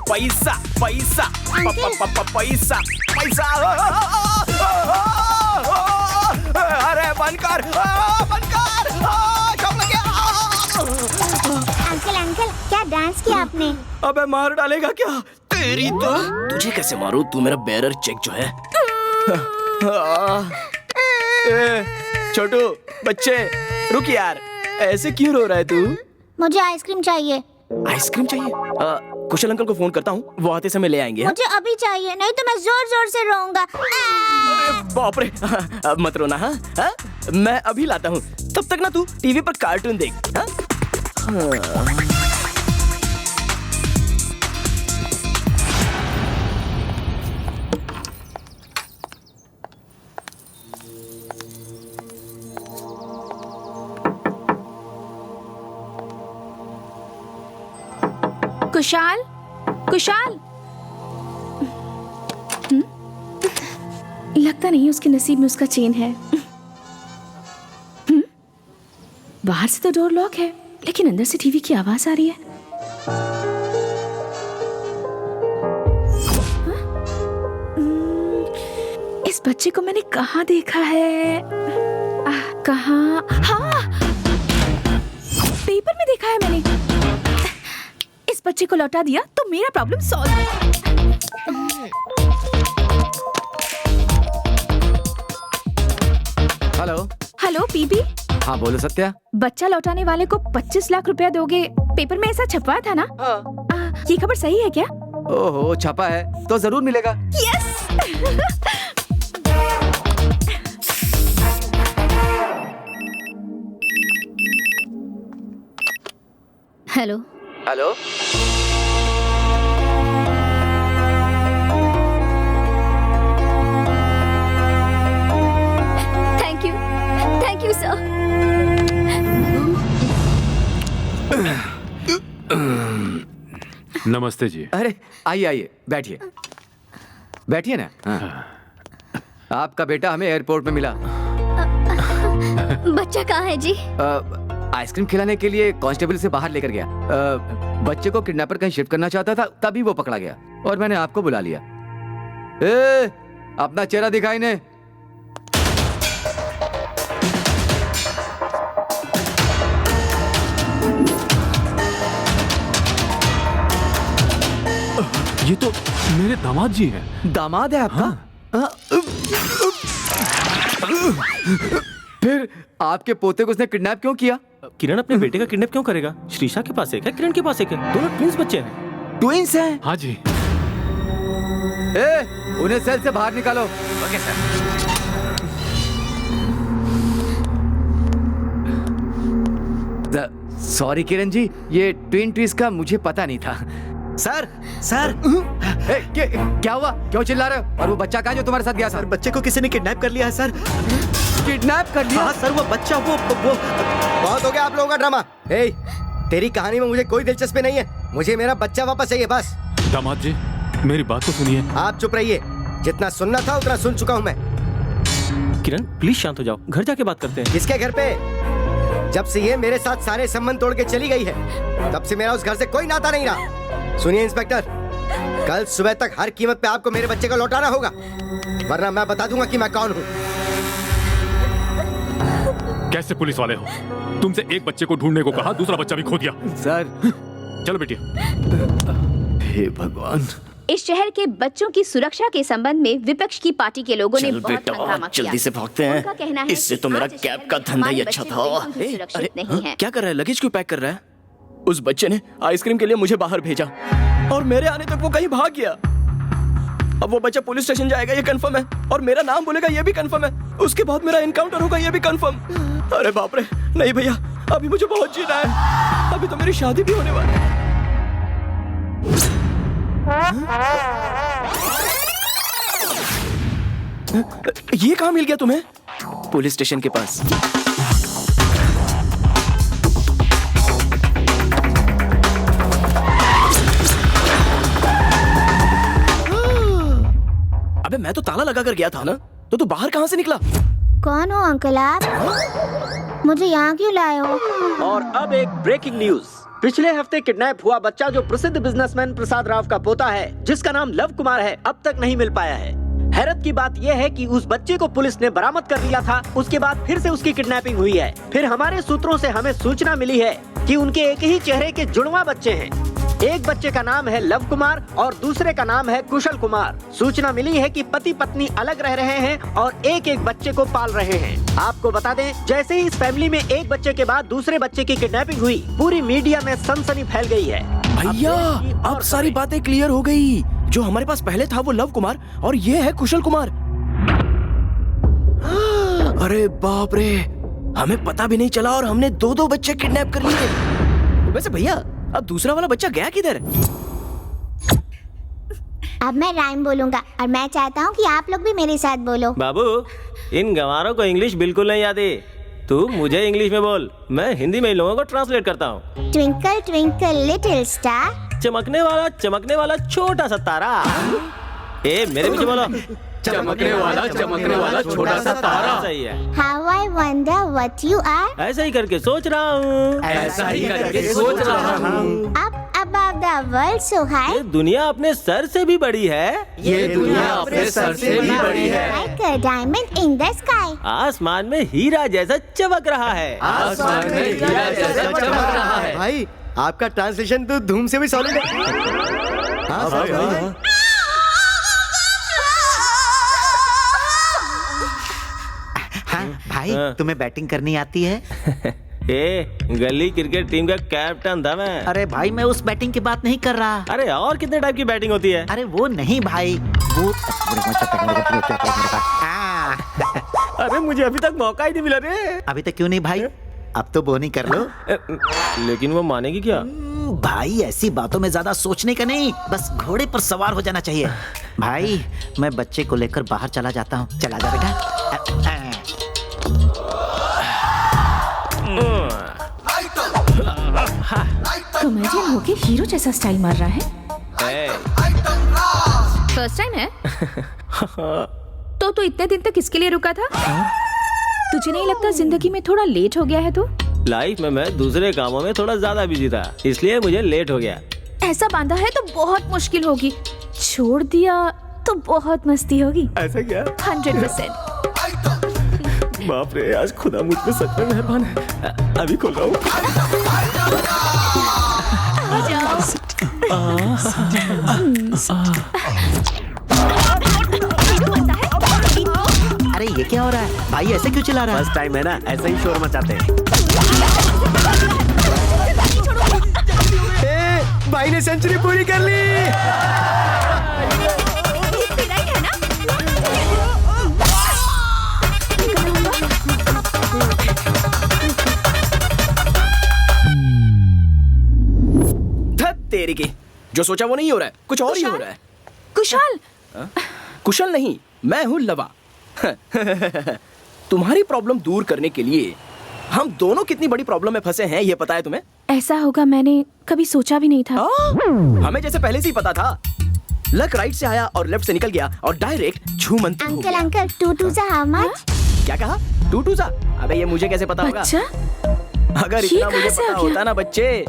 पैसा पैसा पैसा पैसा। अरे बंद कर बंद कर, शौक लग गया। अंकल अंकल क्या डांस किया आपने? अबे मार डालेगा क्या? तेरी तो तुझे कैसे मारूं? तू मेरा बैरर चेक जो है। छोटू बच्चे रुक यार, ऐसे क्यों रो रहा है तू? मुझे आइसक्रीम चाहिए। आइसक्रीम चाहिए? कुशल अंकल को फोन करता हूँ, वो आते समय ले आएंगे। मुझे अभी चाहिए, नहीं तो मैं जोर जोर से रोऊंगा। अरे बाप रे, अब मत रोना। हाँ मैं अभी लाता हूँ, तब तक ना तू टीवी पर कार्टून देख। हाँ? कुशाल कुशाल। लगता नहीं उसके नसीब में उसका चेन है। बाहर से तो डोर लॉक है, लेकिन अंदर से टीवी की आवाज आ रही है। इस बच्चे को मैंने कहाँ देखा है? कहाँ? हाँ, पेपर में देखा है मैंने। इस बच्चे को लौटा दिया तो मेरा problem solve. Hello hello PP. हाँ बोलो सत्या। बच्चा लौटाने वाले को 25 लाख रुपया दोगे, पेपर में ऐसा छपा था ना? ये खबर सही है क्या? ओहो छपा है तो जरूर मिलेगा। Yes. Hello hello thank you sir. नमस्ते जी। अरे आइए आइए बैठिए बैठिए ना। हाँ। आपका बेटा हमें एयरपोर्ट में मिला। बच्चा कहाँ है जी? आइसक्रीम खिलाने के लिए कांस्टेबल से बाहर लेकर गया। बच्चे को किडनैपर कहीं शिफ्ट करना चाहता था, तभी वो पकड़ा गया और मैंने आपको बुला लिया। अपना चेहरा दिखाई ने। ये तो मेरे दामाद जी हैं। दामाद है आपका? हाँ। फिर आपके पोते को उसने किडनैप क्यों किया? किरण अपने बेटे का किडनैप क्यों करेगा? श्रीषा के पास एक है, किरण के पास एक है, दोनों ट्विंस बच्चे हैं। ट्विंस हैं? हाँ जी। उन्हें सेल से बाहर निकालो। Okay sir. Sorry Kiran ji, ये ट्विन ट्विंस का मुझे पता नहीं था। सर सर क्या हुआ? क्यों चिल्ला रहे हो? और वो बच्चा कहाँ जो तुम्हारे साथ गया? सर बच्चे को किसी ने किडनैप कर लिया है सर। किडनैप कर लिया? हाँ सर, वो बच्चा वो बहुत हो गया आप लोगों का ड्रामा। तेरी कहानी में मुझे कोई दिलचस्पी नहीं है, मुझे मेरा बच्चा वापस चाहिए बस। दामाद जी मेरी बात तो सुनिए। आप चुप रहिए, जितना सुनना था उतना सुन चुका हूँ मैं। किरण प्लीज शांत हो जाओ, घर जाके बात करते हैं। किसके घर पे? जब से ये मेरे साथ सारे संबंध तोड़ के चली गई है, तब से मेरा उस घर से कोई नाता नहीं रहा। सुनिए इंस्पेक्टर, कल सुबह तक हर कीमत पे आपको मेरे बच्चे को लौटाना होगा, वरना मैं बता दूंगा कि मैं कौन हूँ। कैसे पुलिस वाले हो? तुमसे एक बच्चे को ढूंढने को कहा, दूसरा बच्चा भी खो दिया। सर चलो बेटी। हे भगवान। इस शहर के बच्चों की सुरक्षा के संबंध में विपक्ष की पार्टी के लोगों ने बहुत हंगामा किया। जल्दी से भागते हैं, इससे तो मेरा कैब का धंधा ही अच्छा था। सुरक्षित नहीं है। क्या कर रहा है? लगेज क्यों पैक कर रहा है? उस बच्चे ने आइसक्रीम के लिए मुझे बाहर भेजा और मेरे आने तक वो कहीं भाग गया। अब वो बच्चा पुलिस स्टेशन जाएगा ये कंफर्म है, और मेरा नाम बोलेगा ये भी कंफर्म है। उसके बाद मेरा एनकाउंटर होगा ये भी कंफर्म। अरे बाप रे, नहीं भैया, अभी मुझे बहुत जीना है, अभी तो मेरी शादी भी होने वाली है। ये कहाँ मिल गया तुम्हें? पुलिस स्टेशन के पास। अबे मैं तो ताला लगा कर गया था ना, तो तू बाहर कहाँ से निकला? कौन हो अंकल आप? मुझे यहाँ क्यों लाए हो? और अब एक ब्रेकिंग न्यूज। पिछले हफ्ते किडनैप हुआ बच्चा जो प्रसिद्ध बिजनेसमैन प्रसाद राव का पोता है, जिसका नाम लव कुमार है, अब तक नहीं मिल पाया है। हैरत की बात यह है कि उस बच्चे को पुलिस ने बरामद कर लिया था, उसके बाद फिर से उसकी किडनैपिंग हुई है। फिर हमारे सूत्रों से हमें सूचना मिली है कि उनके एक ही चेहरे के जुड़वा बच्चे हैं। एक बच्चे का नाम है लव कुमार और दूसरे का नाम है कुशल कुमार। सूचना मिली है कि पति पत्नी अलग रह रहे हैं और एक एक बच्चे को पाल रहे हैं। आपको बता दें, जैसे ही इस फैमिली में एक बच्चे के बाद दूसरे बच्चे की किडनैपिंग हुई, पूरी मीडिया में सनसनी फैल गई है। भैया अब सारी बातें क्लियर हो गई। जो हमारे पास पहले था वो लव कुमार और ये है कुशल कुमार। अरे बाप रे, हमें पता भी नहीं चला और हमने दो बच्चे किडनैप कर लिए। वैसे भैया अब दूसरा वाला बच्चा गया किधर? अब मैं राइम बोलूंगा और मैं चाहता हूँ कि आप लोग भी मेरे साथ बोलो। बाबू, इन गंवारों को इंग्लिश बिल्कुल नहीं आती। तू मुझे इंग्लिश में बोल, मैं हिंदी में इन लोगों को ट्रांसलेट करता हूँ। ट्विंकल ट्विंकल लिटिल स्टार, चमकने वाला छोटा सा तारा। ए मेरे पीछे बोलो। चमकने वाला छोटा सा तारा। सही है। How I wonder what you are. ऐसा ही करके सोच रहा हूँ। Up above the world so high. ये दुनिया अपने सर से भी बड़ी है। Like a diamond in the sky. आसमान में हीरा जैसा चमक रहा है। भाई आपका ट्रांसलेशन तो धूम से भी सॉलिड है। हाँ, भाई। हाँ भाई, तुम्हें बैटिंग करनी आती है? ए गली क्रिकेट टीम का कैप्टन था मैं। अरे भाई मैं उस बैटिंग की बात नहीं कर रहा। अरे और कितने टाइप की बैटिंग होती है? अरे वो नहीं भाई, वो अरे मुझे अभी तक मौका ही नहीं मिला रे। अभी तक क्यों नहीं भाई? अब तो बोनी कर लो। लेकिन वो मानेगी क्या? भाई ऐसी बातों में ज्यादा सोचने का नहीं, बस घोड़े पर सवार हो जाना चाहिए। भाई मैं बच्चे को लेकर बाहर चला जाता हूँ। चला जा बेटा। कॉमेडियन होके हीरो जैसा स्टाइल मार रहा है। फर्स्ट टाइम है? तो तू इतने दिन तक किसके लिए रुका था? तुझे नहीं लगता जिंदगी में थोड़ा लेट हो गया है तू? लाइफ में मैं दूसरे कामों में थोड़ा ज्यादा बिजी था, इसलिए मुझे लेट हो गया। ऐसा बांधा है तो बहुत मुश्किल होगी, छोड़ दिया तो बहुत मस्ती होगी। ऐसा क्या? 100%। बाप रे, आज खुदा मुझ पे सच में मेहरबान है। अभी खोल रहा हूँ। अरे ये क्या हो रहा है भाई? ऐसे क्यों चिल्ला रहा है? फर्स्ट टाइम है ना, ऐसे ही शोर मचाते हैं। भाई ने सेंचुरी पूरी कर ली। तेरी की जो सोचा वो नहीं हो रहा है, कुछ और ही हो रहा है। कुशाल। कुशल नहीं, मैं हूँ लवा। तुम्हारी प्रॉब्लम दूर करने के लिए हम दोनों कितनी बड़ी प्रॉब्लम में फंसे हैं ये पता है तुम्हें? ऐसा होगा मैंने कभी सोचा भी नहीं था। हमें जैसे पहले से ही पता था। लक राइट से आया और लेफ्ट से निकल गया और डायरेक्ट छूमंतर हो गया। अंकल 2 सा हाउ मच? क्या कहा? 2 सा? अबे ये मुझे कैसे पता होगा? अच्छा? अगर इतना मुझे पता होता ना बच्चे,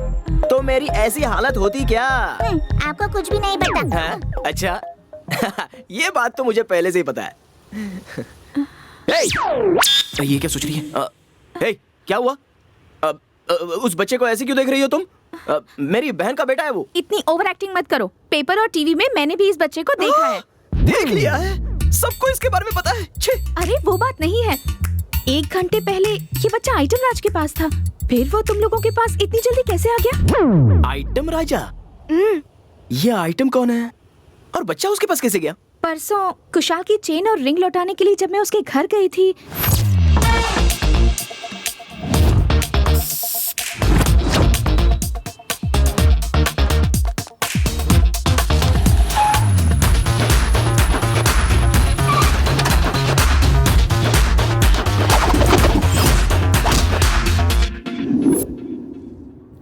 तो मेरी ऐसी हालत होती क्या? आपको कुछ भी नहीं पता। अच्छा ये बात तो मुझे पहले से ही पता है। ये क्या सोच रही है? क्या हुआ? उस बच्चे को ऐसे क्यों देख रही हो तुम? मेरी बहन का बेटा है वो। इतनी ओवर एक्टिंग मत करो। पेपर और टीवी में मैंने भी इस बच्चे को देखा है। देख लिया है? सबको इसके बारे में पता है। छे। अरे वो बात नहीं है, 1 घंटे पहले ये बच्चा आइटम राज के पास था, फिर वो तुम लोगों के पास इतनी जल्दी कैसे आ गया? आइटम राजा? ये आइटम कौन है और बच्चा उसके पास कैसे गया? परसों कुशाल की चेन और रिंग लौटाने के लिए जब मैं उसके घर गई थी,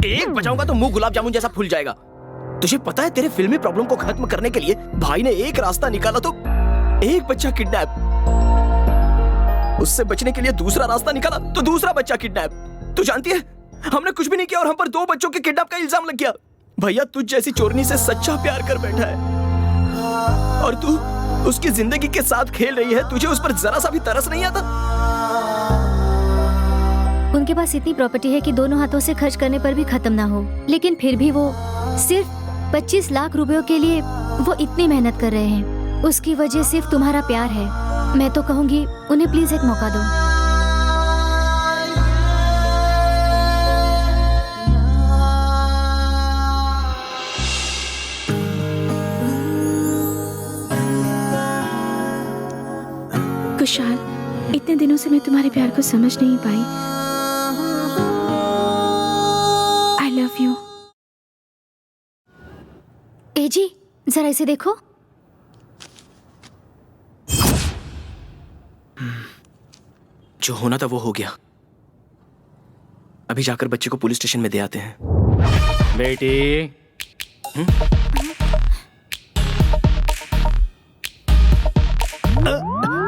एक बजाऊंगा तो मुंह गुलाब जामुन जैसा फूल जाएगा। तुझे पता है तेरे फिल्मी प्रॉब्लम को खत्म करने के लिए भाई ने एक रास्ता निकाला तो एक बच्चा किडनैप, उससे बचने के लिए दूसरा रास्ता निकाला तो दूसरा बच्चा किडनैप। तू जानती है हमने कुछ भी नहीं किया और हम पर 2 बच्चों के किडनैप का इल्जाम लग गया। भैया तुझ जैसी चोरनी से सच्चा प्यार कर बैठा है और तू उसकी जिंदगी के साथ खेल रही है। तुझे उस पर जरा सा भी तरस नहीं आता? उनके पास इतनी प्रॉपर्टी है कि दोनों हाथों से खर्च करने पर भी खत्म ना हो, लेकिन फिर भी वो सिर्फ 25 लाख रुपयों के लिए वो इतनी मेहनत कर रहे हैं। उसकी वजह सिर्फ तुम्हारा प्यार है। मैं तो कहूँगी उन्हें प्लीज एक मौका दो। कुशाल, इतने दिनों से मैं तुम्हारे प्यार को समझ नहीं पाई। आई लव यू। ए जी, जरा इसे देखो। जो होना था वो हो गया। अभी जाकर बच्चे को पुलिस स्टेशन में दे आते हैं। बेटी,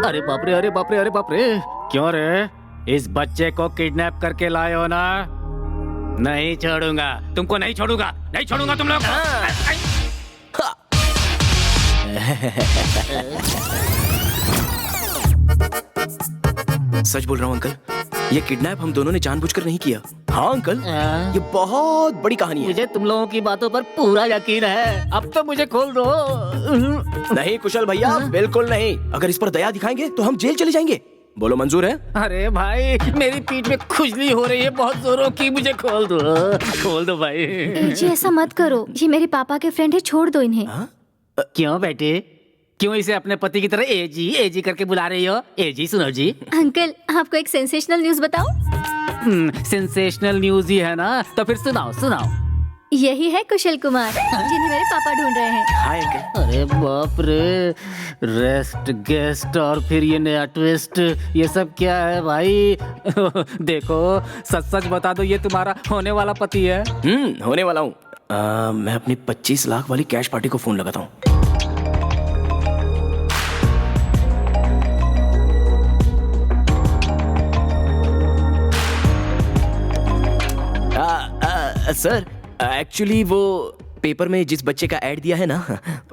अरे बाप रे, अरे बाप रे, अरे बाप रे। क्यों रे? इस बच्चे को किडनैप करके लाए हो ना? नहीं छोड़ूंगा तुमको, नहीं छोड़ूंगा, नहीं छोड़ूंगा तुम लोग। सच बोल रहा हूँ अंकल, ये किडनैप हम दोनों ने जानबूझकर नहीं किया। हाँ अंकल, ये बहुत बड़ी कहानी है। मुझे तुम लोगों की बातों पर पूरा यकीन है। अब तो मुझे खोल दो। नहीं कुशल भैया, बिल्कुल नहीं। अगर इस पर दया दिखाएंगे तो हम जेल चले जाएंगे। बोलो मंजूर है? अरे भाई, मेरी पीठ में खुजली हो रही है बहुत जोरों की, मुझे खोल दो, खोल दो भाई। ए जी, ऐसा मत करो, ये मेरे पापा के फ्रेंड है, छोड़ दो इन्हें। क्यों बेटे, क्यों इसे अपने पति की तरह एजी करके बुला रही हो? एजी सुनो जी। अंकल, आपको एक सेंसेशनल न्यूज बताऊं? सेंसेशनल न्यूज ही है ना, तो फिर सुनाओ सुनाओ। यही है कुशल कुमार, जिन्हें मेरे पापा ढूंढ रहे हैं। Hi uncle. अरे बाप रे, रेस्ट गेस्ट और फिर ये नया ट्विस्ट, ये सब क्या है भाई? देखो, सच सच बता दो, ये तुम्हारा होने वाला पति है? होने वाला हूँ। मैं अपनी 25 लाख वाली कैश पार्टी को फोन लगाता हूँ। सर, एक्चुअली वो पेपर में जिस बच्चे का ऐड दिया है ना,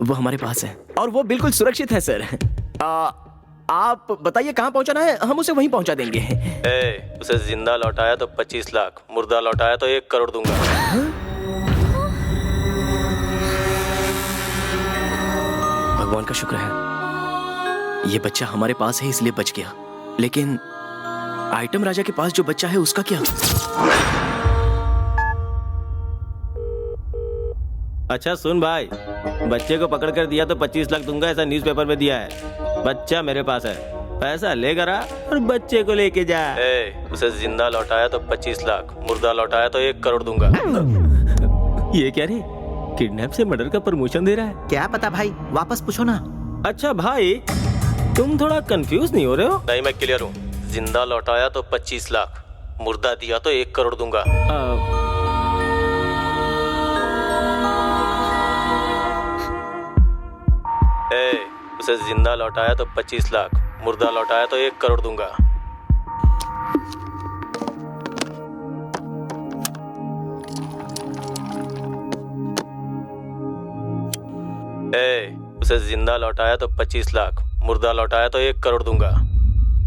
वो हमारे पास है और वो बिल्कुल सुरक्षित है सर। आप बताइए कहाँ पहुँचाना है, हम उसे वहीं पहुँचा देंगे। उसे जिंदा लौटाया तो 25 लाख, मुर्दा लौटाया तो 1 करोड़ दूंगा। भगवान का शुक्र है ये बच्चा हमारे पास है इसलिए बच गया, लेकिन आइटम राजा के पास जो बच्चा है उसका क्या? अच्छा सुन भाई, बच्चे को पकड़ कर दिया तो 25 लाख दूंगा, ऐसा न्यूज़पेपर में दिया है। बच्चा मेरे पास है, पैसा लेकर आ और बच्चे को लेके जा। उसे जिंदा लौटाया तो 25 लाख, मुर्दा लौटाया तो 1 करोड़ दूंगा। ये क्या रे, किडनैप से मर्डर का प्रमोशन दे रहा है? क्या पता भाई, वापस पूछो ना। अच्छा भाई, तुम थोड़ा कंफ्यूज नहीं हो रहे हो? नहीं, मैं क्लियर हूँ। जिंदा लौटाया तो 25 लाख, मुर्दा दिया तो 1 करोड़ दूंगा। उसे जिंदा लौटाया तो 25 लाख, मुर्दा लौटाया तो 1 करोड़ दूंगा। उसे जिंदा लौटाया तो 25 लाख, मुर्दा लौटाया तो 1 करोड़ दूंगा।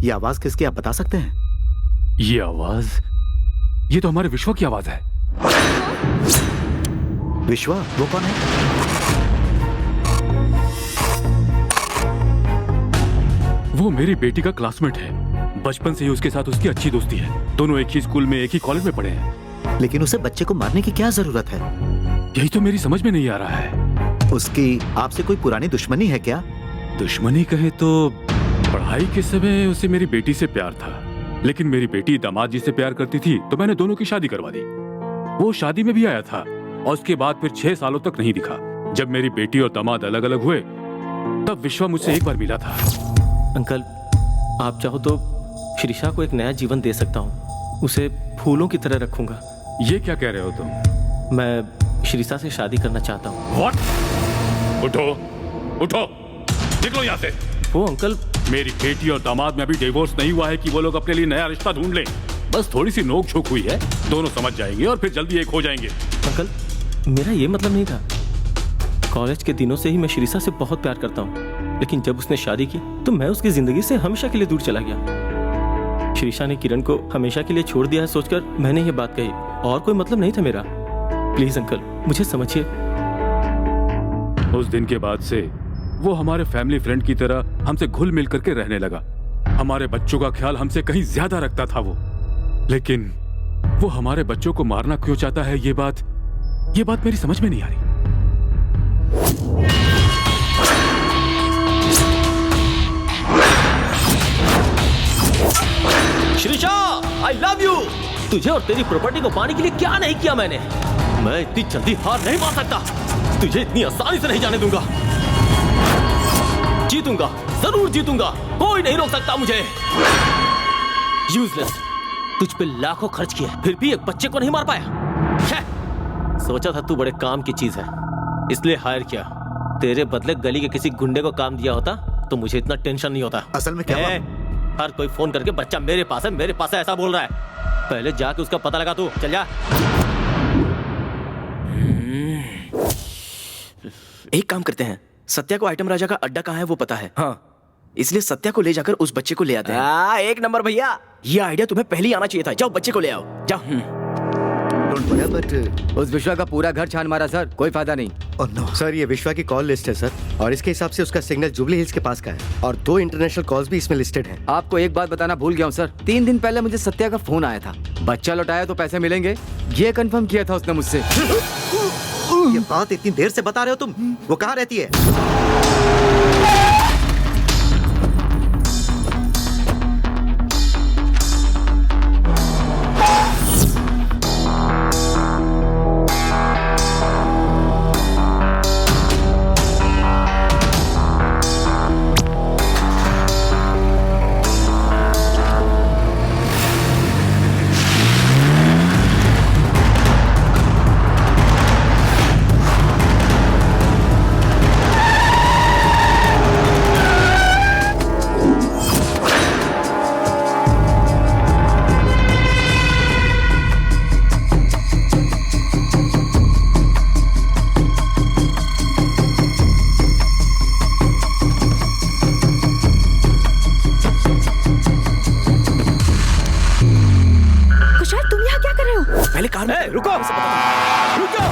ये आवाज किसकी, आप बता सकते हैं? ये आवाज, ये तो हमारे विश्वा की आवाज है। विश्वा? वो कौन है? वो मेरी बेटी का क्लासमेट है। बचपन से ही उसके साथ उसकी अच्छी दोस्ती है। दोनों एक ही स्कूल में, एक ही कॉलेज में पढ़े हैं। लेकिन उसे बच्चे को मारने की क्या जरूरत है? यही तो मेरी समझ में नहीं आ रहा है। उसकी आपसे कोई पुरानी दुश्मनी है क्या? दुश्मनी कहे तो पढ़ाई के समय उसे मेरी बेटी से प्यार था, लेकिन मेरी बेटी दामाद जी से प्यार करती थी तो मैंने दोनों की शादी करवा दी। वो शादी में भी आया था और उसके बाद फिर 6 सालों तक नहीं दिखा। जब मेरी बेटी और दामाद अलग अलग हुए तब विश्वा मुझसे एक बार मिला था। अंकल, आप चाहो तो श्रीषा को एक नया जीवन दे सकता हूँ। उसे फूलों की तरह रखूंगा। ये क्या कह रहे हो तुम? मैं श्रीषा से शादी करना चाहता हूँ। What? उठो, उठो, निकलो यहाँ से। वो अंकल, मेरी बेटी और दामाद में अभी डिवोर्स नहीं हुआ है कि वो लोग अपने लिए नया रिश्ता ढूंढ लें। बस थोड़ी सी नोक झोंक हुई है, दोनों समझ जाएंगे और फिर जल्दी एक हो जाएंगे। अंकल, मेरा ये मतलब नहीं था। कॉलेज के दिनों से ही मैं श्रीषा से बहुत प्यार करता हूँ, लेकिन जब उसने शादी की तो मैं उसकी जिंदगी से हमेशा के लिए दूर चला गया। श्रीषा ने किरण को हमेशा के लिए छोड़ दिया है सोचकर मैंने ये बात कही, और कोई मतलब नहीं था मेरा। प्लीज अंकल, मुझे समझिए। उस दिन के बाद से वो हमारे फैमिली फ्रेंड की तरह हमसे घुल मिल करके रहने लगा। हमारे बच्चों का ख्याल हमसे कहीं ज्यादा रखता था वो। लेकिन वो हमारे बच्चों को मारना क्यों चाहता है, ये बात मेरी समझ में नहीं आ रही। श्रीषा, आई लव यू। तुझे और तेरी प्रॉपर्टी को पाने के लिए क्या नहीं किया मैंने। मैं इतनी जल्दी हार नहीं मान सकता। तुझे इतनी आसानी से नहीं जाने दूंगा। जीतूंगा, जरूर जीतूंगा। कोई नहीं रोक सकता मुझे। यूजलेस, तुझ पे लाखों खर्च किए, फिर भी एक बच्चे को नहीं मार पाया। सोचा था तू बड़े काम की चीज है, इसलिए हायर किया। तेरे बदले गली के किसी गुंडे को काम दिया होता तो मुझे इतना टेंशन नहीं होता। असल में क्या हर कोई फोन करके बच्चा मेरे पास है ऐसा बोल रहा है। पहले जाके उसका पता लगा। तू चल जा। एक काम करते हैं, सत्या को आइटम राजा का अड्डा कहाँ है वो पता है। हाँ, इसलिए सत्या को ले जाकर उस बच्चे को ले आते हैं। एक नंबर भैया। ये आइडिया तुम्हें पहले ही आना चाहिए था। जाओ बच्चे को ले आओ, जाओ। बट उस विश्वा का पूरा घर छान मारा सर, कोई फायदा नहीं। सर, ये विश्वा की कॉल लिस्ट है सर, और इसके हिसाब से उसका सिग्नल जुबली हिल्स के पास का है, और 2 इंटरनेशनल कॉल्स भी इसमें लिस्टेड हैं। आपको एक बात बताना भूल गया हूँ सर, 3 दिन पहले मुझे सत्या का फोन आया था। बच्चा लौटाया तो पैसे मिलेंगे, ये कंफर्म किया था उसने मुझसे। ये बात इतनी देर से बता रहे हो तुम? वो कहाँ रहती है? रुको, रुको।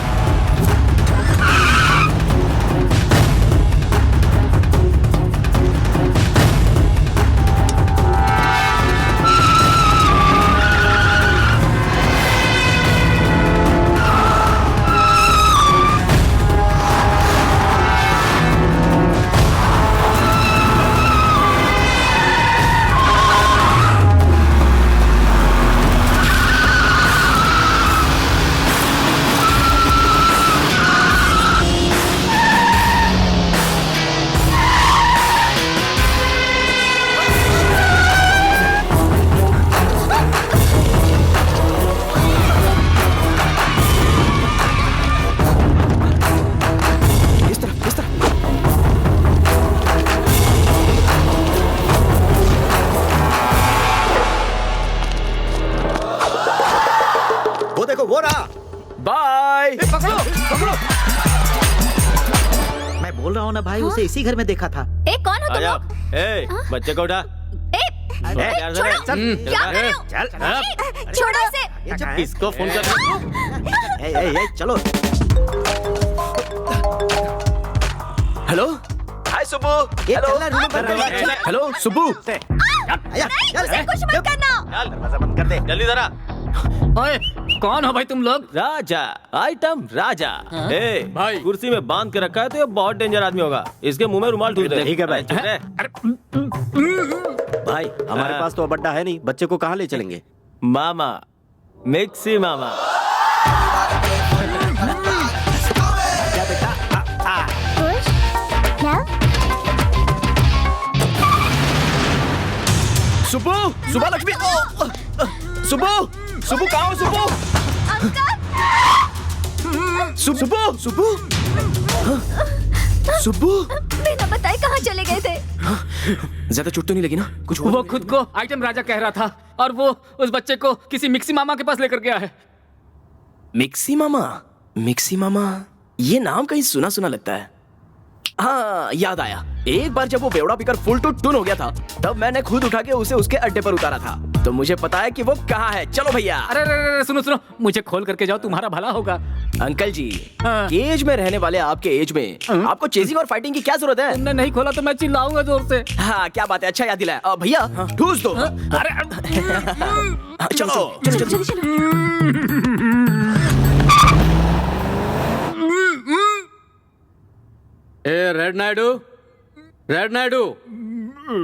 उसे इसी घर में देखा था। कौन हो तुम लोग? बच्चे को उठा। छोड़ो इसे। किसको फोन कर रहे हो? चलो। हेलो, हाय सुब्बू। हेलो सुब्बू। कुछ मत करना। दरवाजा बंद कर दे जल्दी जरा। ओए, कौन हो भाई तुम लोग? राजा, आइटम राजा। भाई कुर्सी में बांध के रखा है तो ये बहुत डेंजर आदमी होगा। इसके मुंह में रुमाल ढूंढ दे। ठीक है भाई। भाई हमारे पास तो अब अड्डा है नहीं, बच्चे को कहाँ ले चलेंगे? मामा, मिक्सी मामा। सुब्बू, सुबह लक्ष्मी। सुब्बू, सुब्बू कहाँ हो सुब्बू? सुब्बू, सुब्बू, सुब्बू। बिना बताए कहाँ चले गए थे? ज्यादा चोट तो नहीं लगी ना? कुछ वो खुद को आइटम राजा कह रहा था और वो उस बच्चे को किसी मिक्सी मामा के पास लेकर गया है। मिक्सी मामा? मिक्सी मामा, ये नाम कहीं सुना सुना लगता है। हाँ, याद आया। एक बार जब वो बेवड़ा पीकर फुल टू टून हो गया था, तब मैंने खुद उठा के उसे उसके अड्डे पर उतारा था। तो मुझे पता है कि वो कहाँ है। चलो भैया। अरे सुनो सुनो, मुझे खोल करके जाओ, तुम्हारा भला होगा। अंकल जी, केज में रहने वाले आपके एज में आपको चेजिंग और फाइटिंग की क्या जरूरत है? तुमने नहीं खोला तो मैं चिल्लाऊंगा जोर से। हाँ, क्या बात है, अच्छा याद दिलाया। भैया ठूस दो। अरे चलो चलो चलो। ए रेड नायडू, रेड नायडू।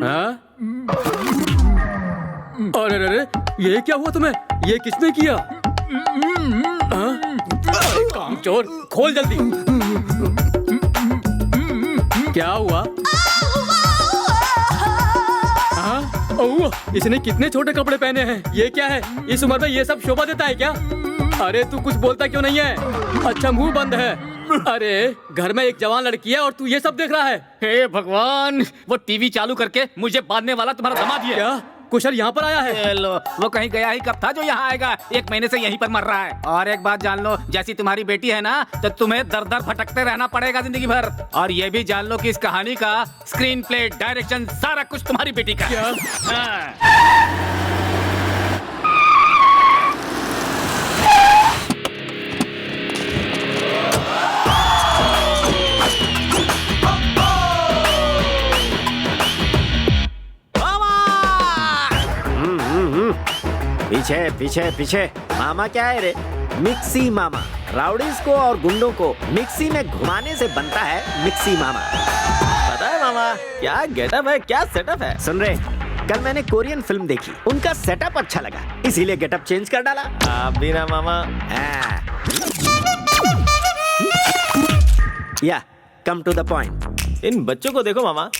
हाँ? अरे अरे ये क्या हुआ तुम्हें? ये किसने किया? कामचोर, खोल जल्दी। क्या हुआ? इसने कितने छोटे कपड़े पहने हैं? ये क्या है? इस उम्र में ये सब शोभा देता है क्या? अरे तू कुछ बोलता क्यों नहीं है? अच्छा, मुंह बंद है। अरे घर में एक जवान लड़की है और तू ये सब देख रहा है? हे भगवान, वो टीवी चालू करके मुझे बांधने वाला तुम्हारा दामाद ही है क्या? कुशल यहाँ पर आया है? लो, वो कहीं गया ही कब था जो यहाँ आएगा? 1 महीने से यहीं पर मर रहा है। और एक बात जान लो, जैसी तुम्हारी बेटी है ना, तो तुम्हें दर दर भटकते रहना पड़ेगा जिंदगी भर। और ये भी जान लो कि इस कहानी का स्क्रीन प्ले, डायरेक्शन, सारा कुछ तुम्हारी बेटी का है। पीछे पीछे पीछे। मामा क्या है रे? मिक्सी मामा। राउडीज को और गुंडों को मिक्सी में घुमाने से बनता है मिक्सी मामा। पता है मामा, क्या गेटअप है, क्या सेटअप है। सुन रहे, कल मैंने कोरियन फिल्म देखी, उनका सेटअप अच्छा लगा, इसीलिए गेटअप चेंज कर डाला। आप भी ना मामा। या कम टू द पॉइंट। इन बच्चों को देखो मामा।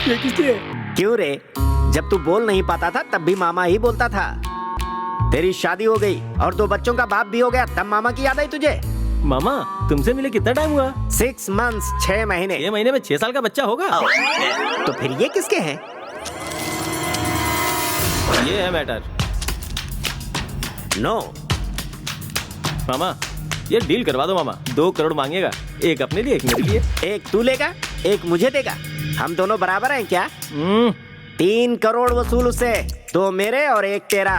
ये किसके? क्यों रे? जब तू बोल नहीं पाता था तब भी मामा ही बोलता था। तेरी शादी हो गई और 2 बच्चों का बाप भी हो गया, तब मामा की याद आई तुझे? मामा, तुमसे मिले कितना टाइम हुआ? 6 months, 6 महीने। 6 महीने में 6 साल का बच्चा होगा। तो फिर ये किसके हैं? ये है मैटर। नो मामा, ये डील करवा दो मामा। 2 करोड़ मांगेगा, एक अपने लिए, एक मेरे लिए। एक तू लेगा, एक मुझे देगा। हम दोनों बराबर हैं क्या? 3 करोड़ वसूल उससे, 2 मेरे और 1 तेरा।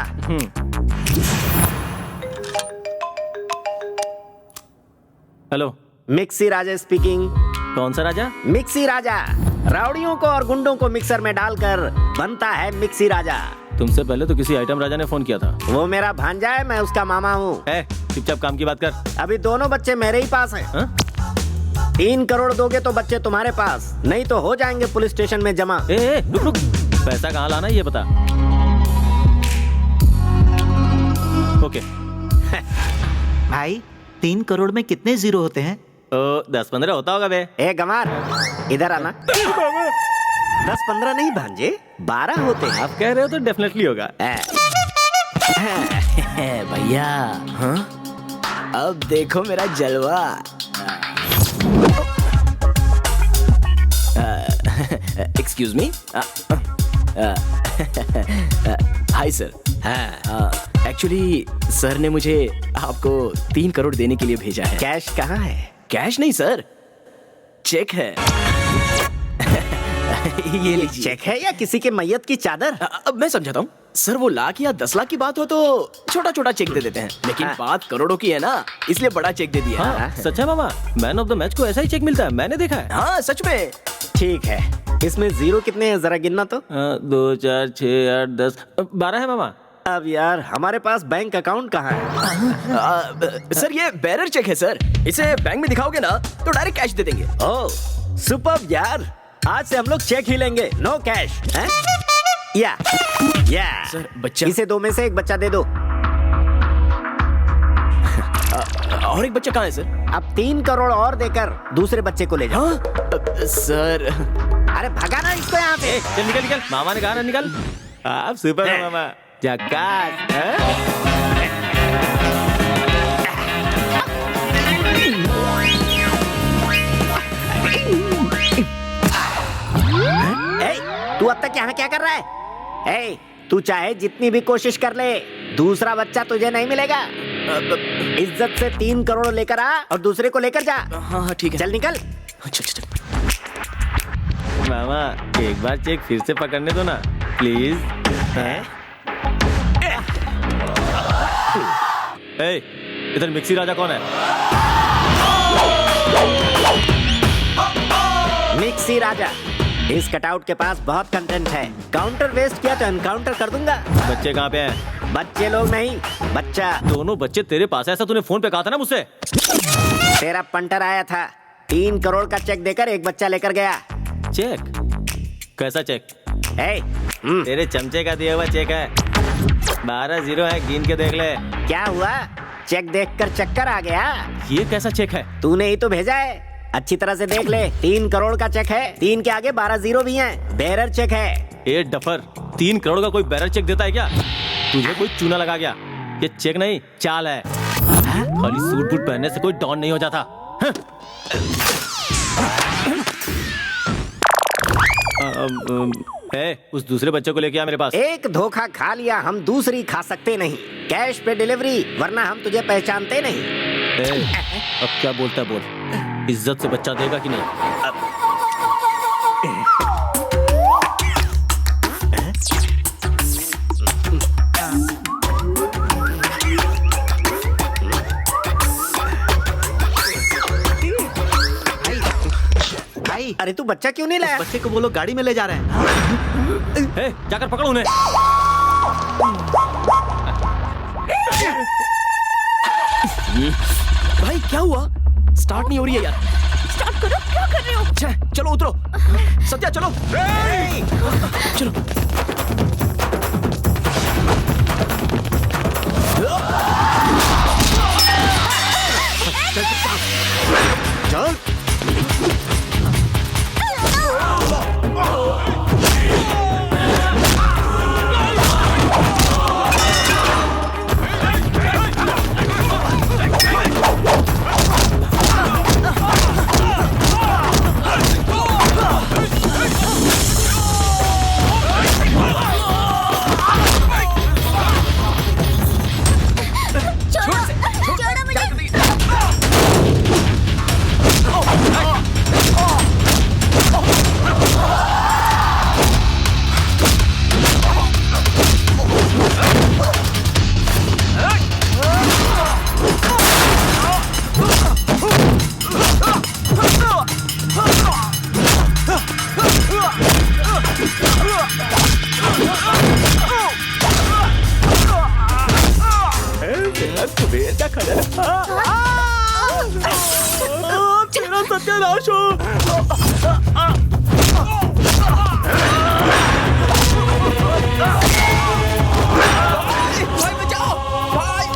हेलो, मिक्सी राजा स्पीकिंग। कौन सा राजा? मिक्सी राजा। राउडियों को और गुंडों को मिक्सर में डालकर बनता है मिक्सी राजा। तुमसे पहले तो किसी आइटम राजा ने फोन किया था। वो मेरा भांजा है, मैं उसका मामा हूँ। चुपचाप काम की बात कर। अभी दोनों बच्चे मेरे ही पास हैं। 3 करोड़ दोगे तो बच्चे तुम्हारे पास, नहीं तो हो जाएंगे पुलिस स्टेशन में जमा। रुक रुक, पैसा कहाँ लाना ये बता। ओके। भाई 3 करोड़ में कितने जीरो होते हैं? 10-15 होता होगा बे। ए गमार, इधर आना। 10-15 नहीं भांजे, 12 होते हैं। आप कह रहे हो तो डेफिनेटली होगा। भैया, हाँ? अब देखो मेरा जलवा। Excuse me. Hi sir. Actually sir ने मुझे आपको 3 करोड़ देने के लिए भेजा है। कैश कहाँ है? कैश नहीं सर, चेक है। ये लीजिए। चेक है या किसी के मैयत की चादर? अब मैं समझाता हूँ सर। वो लाख या 10 लाख की बात हो तो छोटा छोटा चेक दे देते हैं, लेकिन बात करोड़ों की है ना, इसलिए बड़ा चेक दे दिया। हाँ, सच है मामा, मैन ऑफ द मैच को ऐसा ही चेक मिलता है, मैंने देखा है। हाँ सच में। ठीक है, इसमें जीरो कितने हैं जरा गिनना तो। 2, 4, 6, 8, 10, 12 है मामा। अब यार हमारे पास बैंक अकाउंट कहाँ है? सर ये बेरर चेक है सर, इसे बैंक में दिखाओगे ना तो डायरेक्ट कैश दे देंगे। ओह सुपर्ब यार, आज से हम लोग चेक ही लेंगे, नो कैश। या सर बच्चा, इसे 2 में से 1 बच्चा दे दो। और 1 बच्चा कहाँ है सर? अब 3 करोड़ और देकर दूसरे बच्चे को ले जाओ। सर अरे भगाना इसको यहाँ पे। चल निकल निकल, मामा ने कहा ना निकल। आप सुपर है मामा, झकास। तू अब तक यहाँ क्या कर रहा है? ए, तू चाहे जितनी भी कोशिश कर ले, दूसरा बच्चा तुझे नहीं मिलेगा। इज्जत से 3 करोड़ लेकर आ और दूसरे को लेकर जा। हाँ ठीक है, चल निकल। चल। मामा एक बार चेक फिर से पकड़ने दो ना प्लीज। इधर मिक्सी राजा कौन है? मिक्सी राजा, इस कटआउट के पास बहुत कंटेंट है। काउंटर वेस्ट किया तो एनकाउंटर कर दूंगा। बच्चे कहाँ पे हैं? बच्चे लोग नहीं, बच्चा। दोनों बच्चे तेरे पास है, ऐसा तूने फोन पे कहा था ना मुझसे। तेरा पंटर आया था, 3 करोड़ का चेक देकर एक बच्चा लेकर गया। चेक? कैसा चेक? तेरे चमचे का दिया हुआ चेक है। 12 0 है, गिन के देख ले। क्या हुआ? चेक देखकर चक्कर आ गया? ये कैसा चेक है? तूने ही तो भेजा है, अच्छी तरह से देख ले। 3 करोड़ का चेक है, 3 के आगे 12 0 भी हैं। बेरर चेक है। ए डफर, 3 करोड़ का कोई बैरर चेक देता है क्या? तुझे कोई चूना लगा गया? ये चेक नहीं, चाल है। खाली सूट बूट पहनने से कोई डॉन नहीं हो जाता। उस दूसरे बच्चे को लेके आ मेरे पास। एक धोखा खा लिया, हम दूसरी खा सकते नहीं। कैश पे डिलीवरी, वरना हम तुझे पहचानते नहीं। अब क्या बोलता है बोल। इज्जत से बच्चा देगा कि नहीं? अरे तू बच्चा क्यों नहीं लाया? बच्चे को वो लोग गाड़ी में ले जा रहे हैं। जाकर पकड़ो उन्हें। भाई क्या हुआ? स्टार्ट नहीं हो रही है यार। स्टार्ट करो, क्या कर रहे हो? चलो उतरो। सत्या चलो। चलो। चल। सत्यानाश हो। भाई बचाओ, भाई।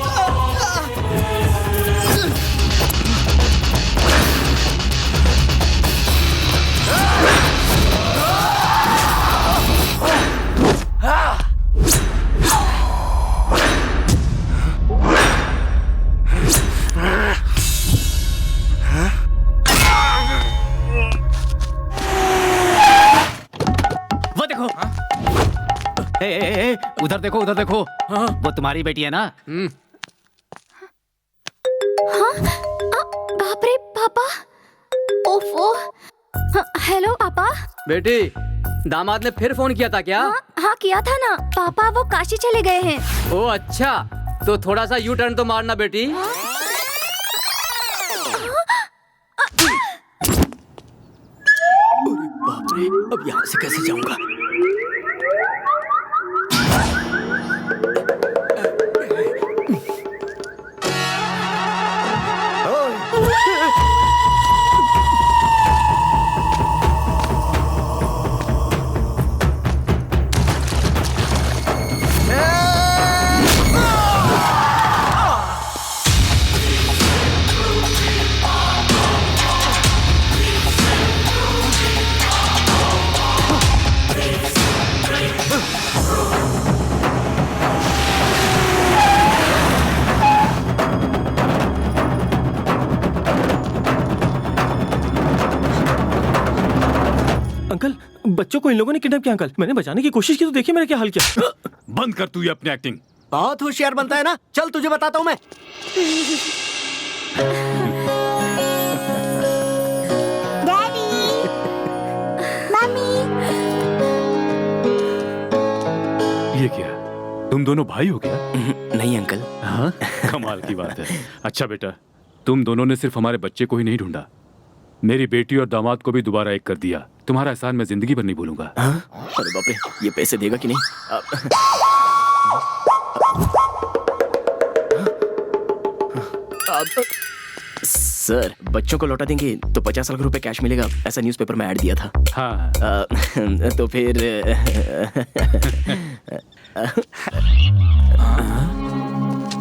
उधर देखो, उधर देखो। वो तुम्हारी बेटी है ना? हाँ? बाप रे पापा। ओफो। हेलो पापा। बेटी, दामाद ने फिर फोन किया था क्या? हाँ किया था ना पापा, वो काशी चले गए हैं। ओ अच्छा, तो थोड़ा सा यू टर्न तो मारना बेटी। बाप रे, अब यहाँ से कैसे जाऊंगा? अंकल, बच्चों को इन लोगों ने किडनैप किया अंकल। मैंने बचाने की कोशिश की तो देखिए मैंने क्या हाल किया। बंद कर तू ये अपनी एक्टिंग। बहुत होशियार बनता है ना, चल तुझे बताता हूँ मैं। ये क्या, तुम दोनों भाई हो क्या? नहीं अंकल। हाँ, कमाल की बात है। अच्छा बेटा, तुम दोनों ने सिर्फ हमारे बच्चे को ही नहीं ढूंढा, मेरी बेटी और दामाद को भी दोबारा एक कर दिया। तुम्हारा एहसान मैं जिंदगी भर नहीं भूलूंगा। अरे बाप रे, ये पैसे देगा कि नहीं? सर, बच्चों को लौटा देंगे तो 50 लाख रुपए कैश मिलेगा, ऐसा न्यूज़पेपर में ऐड दिया था। हाँ। तो फिर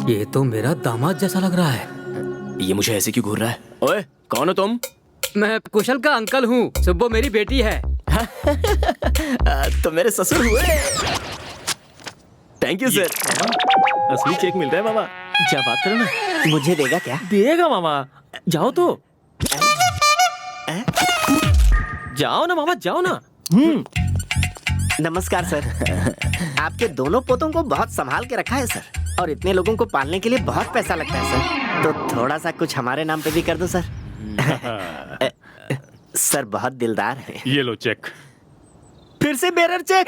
ये तो मेरा दामाद जैसा लग रहा है। ये मुझे ऐसे क्यों घूर रहा है? ओए, कौन हो तुम? मैं कुशल का अंकल हूँ, सुब्बो मेरी बेटी है। तो मेरे ससुर हुए। Thank you sir. असली चेक मिल रहा है मामा। क्या बात करो ना। मुझे देगा क्या? देगा मामा, जाओ तो। जाओ ना मामा, जाओ ना। नमस्कार सर। आपके दोनों पोतों को बहुत संभाल के रखा है सर, और इतने लोगों को पालने के लिए बहुत पैसा लगता है सर, तो थोड़ा सा कुछ हमारे नाम पे भी कर दो सर। सर बहुत दिलदार है। ये लो चेक। फिर से बेरर चेक।